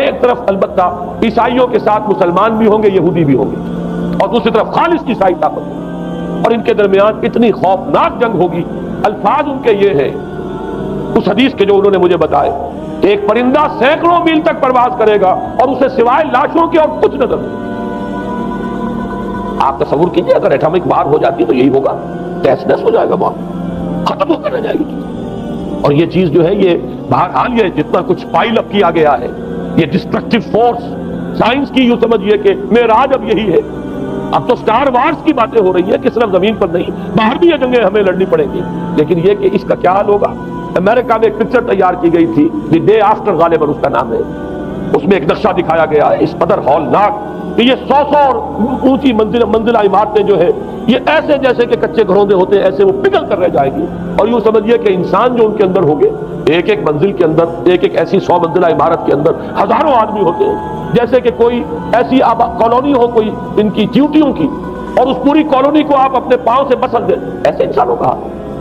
Speaker 1: ایک طرف البتہ عیسائیوں کے ساتھ مسلمان بھی ہوں گے، یہودی بھی ہوں گے، اور دوسری طرف خالص عیسائی طاقت، اور ان کے درمیان اتنی خوفناک جنگ ہوگی۔ الفاظ ان کے یہ ہیں اس حدیث کے جو انہوں نے مجھے بتائے کہ ایک پرندہ سینکڑوں میل تک پرواز کرے گا اور اسے سوائے لاشوں کے اور کچھ نظر نہیں۔ آپ تصور کیجئے اگر ایٹمک وار ہو جاتی تو یہی ہوگا، تہس نہس ہو جائے گا، وہاں ختم ہو کر رہ جائے گی۔ اور یہ چیز جو ہے یہ بہرحال یہ جتنا کچھ پائل اپ کیا گیا ہے، یہ ڈسٹرکٹیو فورس سائنس کی یوں سمجھیے کہ معراج اب یہی ہے۔ اب تو سٹار وارز کی باتیں ہو رہی ہیں کہ صرف زمین پر نہیں، باہر بھی یہ جنگیں ہمیں لڑنی پڑیں گی، لیکن یہ کہ اس کا کیا حل ہوگا۔ امریکہ میں ایک پکچر تیار کی گئی تھی، دی ڈے آفٹر غالباً اس کا نام ہے، اس میں ایک نقشہ دکھایا گیا ہے اس قدر ہولناک کہ یہ 100 اور اونچی منزلہ عمارتیں جو ہے یہ ایسے جیسے کہ کچے گھروں میں ہوتے ہیں ایسے وہ پگھل کر رہ جائے گی، اور یوں سمجھیے کہ انسان جو ان کے اندر ہوں گے، ایک ایک منزل کے اندر، ایک ایک ایسی 100 منزلہ عمارت کے اندر ہزاروں آدمی ہوتے ہیں، جیسے کہ کوئی ایسی کالونی ہو کوئی ان کی چیوٹیوں کی، اور اس پوری کالونی کو آپ اپنے پاؤں سے بسل دیں، ایسے انسانوں کا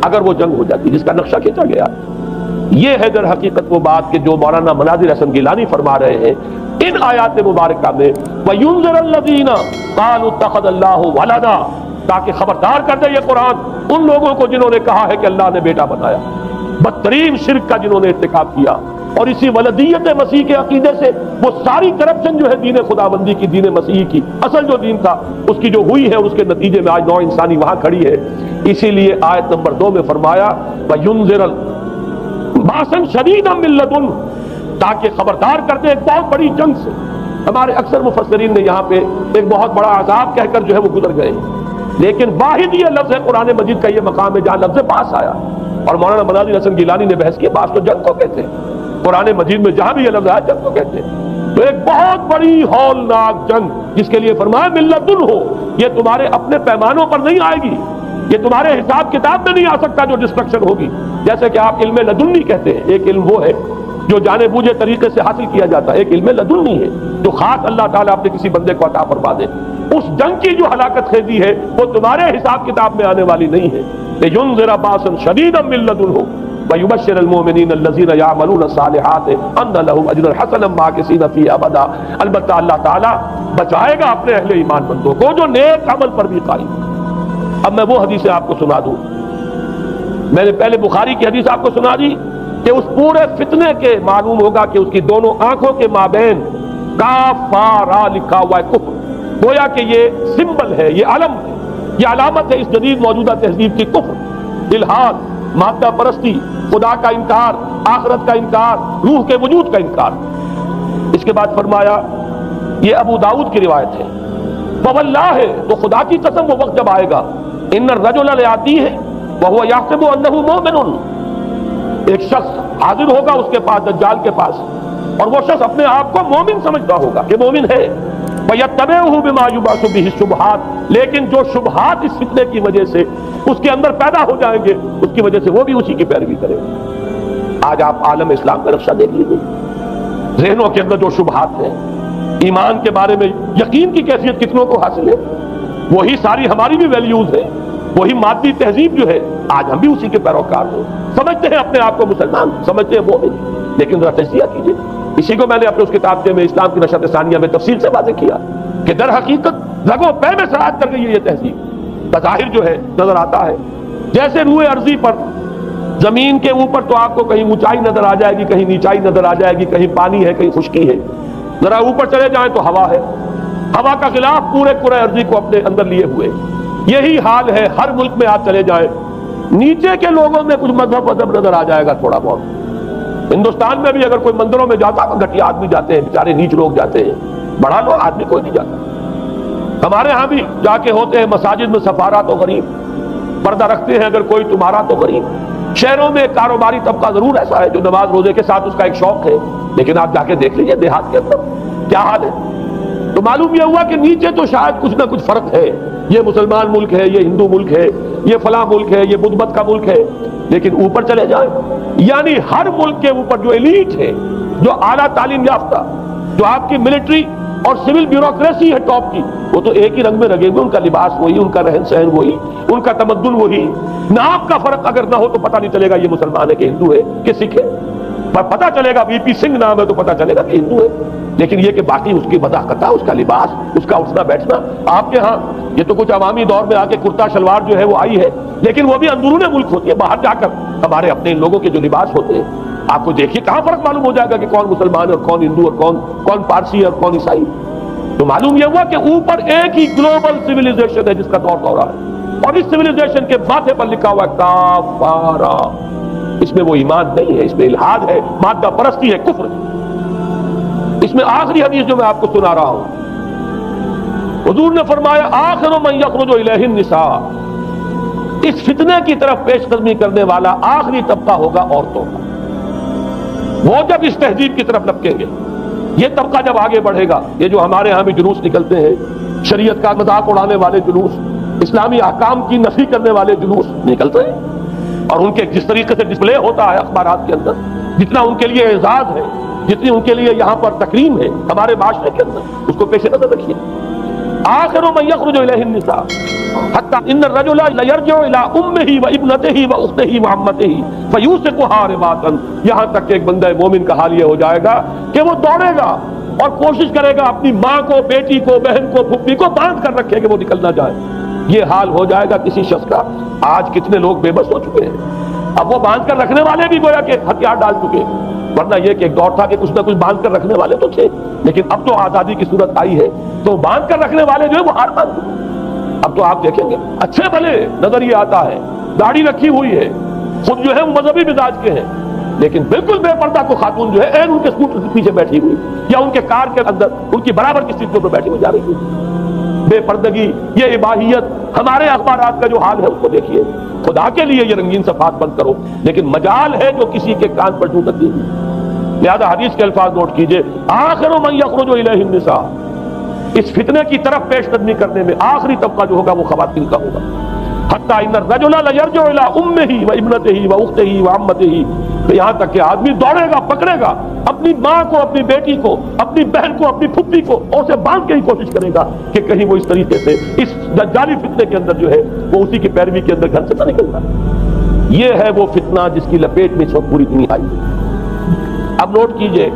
Speaker 1: اگر وہ جنگ ہو جاتی جس کا نقشہ کھینچا گیا۔ یہ ہے در حقیقت وہ بات کہ جو مولانا مناظر حسن گیلانی فرما رہے ہیں ان آیات مبارکہ میں، وَيُنذِرَ الَّذِينَ قَالُوا اتَّخَذَ اللَّهُ وَلَدًا، تاکہ خبردار کر دے یہ قرآن ان لوگوں کو جنہوں نے کہا ہے کہ اللہ نے بیٹا بنایا، بدترین شرک کا جنہوں نے ارتکاب کیا، اور اسی ولدیت مسیح کے عقیدے سے وہ ساری کرپشن جو ہے دین خداوندی کی، دین مسیح کی اصل جو دین تھا اس کی جو ہوئی ہے، اس کے نتیجے میں آج نوع انسانی وہاں کھڑی ہے۔ اسی لیے آیت نمبر 2 میں فرمایا وَيُنذِرَ بَأْسًا شَدِيدًا مِّن لَّدُنْهُ، تاکہ خبردار کر دے ایک بہت بڑی جنگ سے۔ ہمارے اکثر مفسرین نے یہاں پہ ایک بہت بڑا عذاب کہہ کر جو ہے وہ گزر گئے، لیکن واحد یہ لفظ ہے قرآن مجید کا، یہ مقام ہے جہاں لفظ باس آیا، اور مولانا مناظر حسن گیلانی نے بحث کی باس تو جنگ کو کہتے ہیں، قرآن مجید میں جہاں بھی یہ لفظ آیا جنگ کو کہتے ہیں۔ تو ایک بہت بڑی ہولناک جنگ جس کے لیے فرمایا مِن لَّدُنْهُ، یہ تمہارے اپنے پیمانوں پر نہیں آئے گی، یہ تمہارے حساب کتاب میں نہیں آ سکتا جو ڈسٹرکشن ہوگی۔ جیسے کہ آپ علم لدنی کہتے ہیں، ایک علم وہ ہے جو جانے بوجھے طریقے سے حاصل کیا جاتا ہے، ایک علم لدنی ہے جو خاص اللہ تعالیٰ اپنے کسی بندے کو عطا فرما دے۔ اس جنگ کی جو ہلاکت خیزی ہے وہ تمہارے حساب کتاب میں آنے والی نہیں ہے۔ لِيُنذِرَ بَأْسًا شَدِيدًا مِّن لَّدُنْهُ وَيُبَشِّرَ الْمُؤْمِنِينَ الَّذِينَ يَعْمَلُونَ الصَّالِحَاتِ أَنَّ لَهُمْ أَجْرًا حَسَنًا مَّاكِثِينَ فِيهِ أَبَدًا۔ البتہ اللہ تعالیٰ بچائے گا اپنے اہل ایمان بندوں کو جو نیک عمل پر بھی قائم۔ اب میں وہ حدیثیں آپ کو سنا دوں، میں نے پہلے بخاری کی حدیث آپ کو سنا دی کہ اس پورے فتنے کے معلوم ہوگا کہ اس کی دونوں آنکھوں کے مابین کافارا لکھا ہوا ہے کفر، گویا کہ یہ سمبل ہے، یہ علم ہے، یہ علامت ہے اس جدید موجودہ تہذیب کی کفر، الحاد، مادہ پرستی، خدا کا انکار، آخرت کا انکار، روح کے وجود کا انکار۔ اس کے بعد فرمایا، یہ ابو داؤد کی روایت ہے، فواللہ ہے تو خدا کی قسم وہ وقت جب آئے گا، ان الرجل لیاتی ہے وہو یحسب انہ مومن، ایک شخص حاضر ہوگا اس کے پاس، دجال کے پاس، اور وہ شخص اپنے آپ کو مومن سمجھتا ہوگا کہ مومن ہے، فَيَتَّبِعُهُ بِمَا يُبْعَثُ بِهِ الشُّبْهَاتِ، لیکن جو شبہات اس فتنے کی وجہ سے اس کے اندر پیدا ہو جائیں گے اس کی وجہ سے وہ بھی اسی کی پیروی کرے گا۔ آج آپ عالم اسلام کا نقشہ دیکھ لیجیے، ذہنوں کے اندر جو شبہات ہیں، ایمان کے بارے میں یقین کی کیفیت کتنوں کو حاصل ہے، وہی ساری ہماری بھی ویلیوز ہیں، وہی مادی تہذیب جو ہے، آج ہم بھی اسی کے پیروکار ہیں، سمجھتے ہیں اپنے آپ کو مسلمان، سمجھتے ہیں مومن، لیکن ذرا تجزیہ کیجیے۔ اسی کو میں نے اپنے اس کتاب میں اسلام کی نشرت ثانیہ میں تفصیل سے واضح کیا کہ در حقیقت رگوں پے میں سرایت کر گئی ہے یہ تہذیب، بظاہر جو ہے نظر آتا ہے جیسے روئے ارضی پر، زمین کے اوپر تو آپ کو کہیں اونچائی نظر آ جائے گی، کہیں نیچائی نظر آ جائے گی، کہیں پانی ہے، کہیں خشکی ہے، ذرا اوپر چلے جائیں تو ہوا ہے، ہوا کا غلاف پورے کرۂ ارضی کو اپنے اندر لیے ہوئے۔ یہی حال ہے ہر ملک میں آپ چلے جائیں، نیچے کے لوگوں میں کچھ مذہب نظر آ جائے گا تھوڑا بہت۔ ہندوستان میں بھی اگر کوئی مندروں میں جاتا تو گھٹیا آدمی جاتے ہیں، بیچارے نیچ لوگ جاتے ہیں، بڑا لوگ آدمی کوئی نہیں جاتا۔ ہمارے ہاں بھی جا کے ہوتے ہیں مساجد میں سفارا تو غریب، پردہ رکھتے ہیں اگر کوئی تمہارا تو غریب۔ شہروں میں کاروباری طبقہ ضرور ایسا ہے جو نماز روزے کے ساتھ اس کا ایک شوق ہے، لیکن آپ جا کے دیکھ لیجئے دیہات کے اندر کیا حال ہے۔ تو معلوم یہ ہوا کہ نیچے تو شاید کچھ نہ کچھ فرق ہے، یہ مسلمان ملک ہے، یہ ہندو ملک ہے، یہ فلاں ملک ہے، یہ بدھ مت کا ملک ہے، لیکن اوپر چلے جائیں یعنی ہر ملک کے اوپر جو ایلیٹ ہے، جو اعلیٰ تعلیم یافتہ، جو آپ کی ملٹری اور سول بیوروکریسی ہے ٹاپ کی، وہ تو ایک ہی رنگ میں رگے ہوئے، ان کا لباس وہی، ان کا رہن سہن وہی، ان کا تمدن وہی، نام کا فرق اگر نہ ہو تو پتہ نہیں چلے گا یہ مسلمان ہے کہ ہندو ہے کہ سکھ ہے، پر پتہ چلے گا وی پی سنگھ نام ہے تو پتہ چلے گا کہ ہندو ہے، لیکن یہ کہ باقی اس کی وضاحت، اس کا لباس، اس کا اٹھنا بیٹھنا، آپ کے ہاں یہ تو کچھ عوامی دور میں آ کے کرتا شلوار جو ہے وہ آئی ہے، لیکن وہ بھی اندرون ملک ہوتی ہے، باہر جا کر ہمارے اپنے ان لوگوں کے جو لباس ہوتے ہیں، آپ کو دیکھیے کہاں فرق معلوم ہو جائے گا کہ کون مسلمان ہے اور کون ہندو اور کون پارسی ہے اور کون عیسائی۔ تو معلوم یہ ہوا کہ اوپر ایک ہی گلوبل سویلائزیشن ہے جس کا دور ہو رہا ہے، اور اس سویلائزیشن کے ماتھے پر لکھا ہوا ہے کافارا، اس میں وہ ایمان نہیں ہے، اس میں الحاد ہے، مادہ پرستی ہے، کفر ہے۔ اس میں آخری حدیث جو میں آپ کو سنا رہا ہوں، حضور نے فرمایا آخر من یخرج الیہ النساء، اس فتنے کی طرف پیش قدمی کرنے والا آخری طبقہ ہوگا عورتوں کا۔ وہ جب اس تہذیب کی طرف لپکیں گے، یہ طبقہ جب آگے بڑھے گا، یہ جو ہمارے ہاں بھی جلوس نکلتے ہیں، شریعت کا مذاق اڑانے والے جلوس، اسلامی احکام کی نفی کرنے والے جلوس نکلتے ہیں، اور ان کے جس طریقے سے ڈسپلے ہوتا ہے اخبارات کے اندر، جتنا ان کے لیے اعزاز ہے، جتنی ان کے لیے یہاں پر تکریم ہے ہمارے معاشرے کے اندر، اس کو پیش نظر رکھیے۔ آخر من یخرج الیہ النساء حتی ان الرجل لیرجع الی امہ و ابنتہ و اختہ و عمتہ فیوثقها رباطا، یہاں تک کہ ایک بندہ مومن کا حال یہ ہو جائے گا کہ وہ دوڑے گا اور کوشش کرے گا اپنی ماں کو، بیٹی کو، بہن کو، پھپھی کو باندھ کر رکھے کہ وہ نکل نہ جائے۔ یہ حال ہو جائے گا کسی شخص کا۔ آج کتنے لوگ بے بس ہو چکے ہیں، اب وہ باندھ کر رکھنے والے بھی گویا کہ ہتھیار ڈال چکے ہیں، ورنہ یہ کہ ایک دور تھا کہ کچھ نہ کچھ باندھ کر رکھنے والے تو تھے، لیکن اب تو آزادی کی صورت آئی ہے تو باندھ کر رکھنے والے جو ہے وہ ہار مان چکے۔ اب تو آپ دیکھیں گے اچھے بھلے نظر یہ آتا ہے، داڑھی رکھی ہوئی ہے، خود جو ہے مذہبی مزاج کے ہیں، لیکن بالکل بے پردہ کو خاتون جو ہے این ان کے اسکوٹر کے پیچھے بیٹھی ہوئی یا ان کے کار کے اندر ان کی برابر کی سیٹ پر بیٹھی ہوئی جا رہی ہے۔ بے پردگی، یہ اباحیت، ہمارے اخبارات کا جو حال ہے اس کو دیکھیے۔ خدا کے لیے یہ رنگین صفحات بند کرو، لیکن مجال ہے جو کسی کے کان پر جھوٹک دی ہوئی۔ لہذا حدیث کے الفاظ نوٹ کیجئے، آخر من یخرج الیہ النساء، اس فتنے کی طرف پیش قدمی کرنے میں آخری طبقہ جو ہوگا وہ خواتین کا ہوگا۔ حتی ان الرجل لیرجع الی امہ و ابنتہ و اختہ و عمتہ، یہاں تک کہ آدمی دوڑے گا، پکڑے گا اپنی ماں کو، اپنی بیٹی کو، اپنی بہن کو، اپنی پھپھی کو، اور اسے باندھ کے ہی کوشش کرے گا کہ کہیں وہ اس طریقے سے اس دجالی فتنے کے اندر جو ہے وہ اسی کی پیروی کے اندر گھر سے نہ نکلتا۔ یہ ہے وہ فتنہ جس کی لپیٹ میں اس وقت پوری دنیا آئی ہے۔ اب نوٹ کیجئے،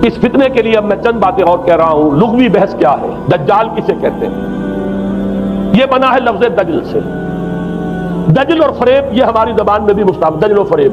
Speaker 1: اس فتنے کے لیے اب میں چند باتیں اور کہہ رہا ہوں۔ لغوی بحث کیا ہے؟ دجال کسے کہتے ہیں؟ یہ بنا ہے لفظ دجل سے۔ دجل اور فریب یہ ہماری زبان میں بھی مشترک، دجل و فریب۔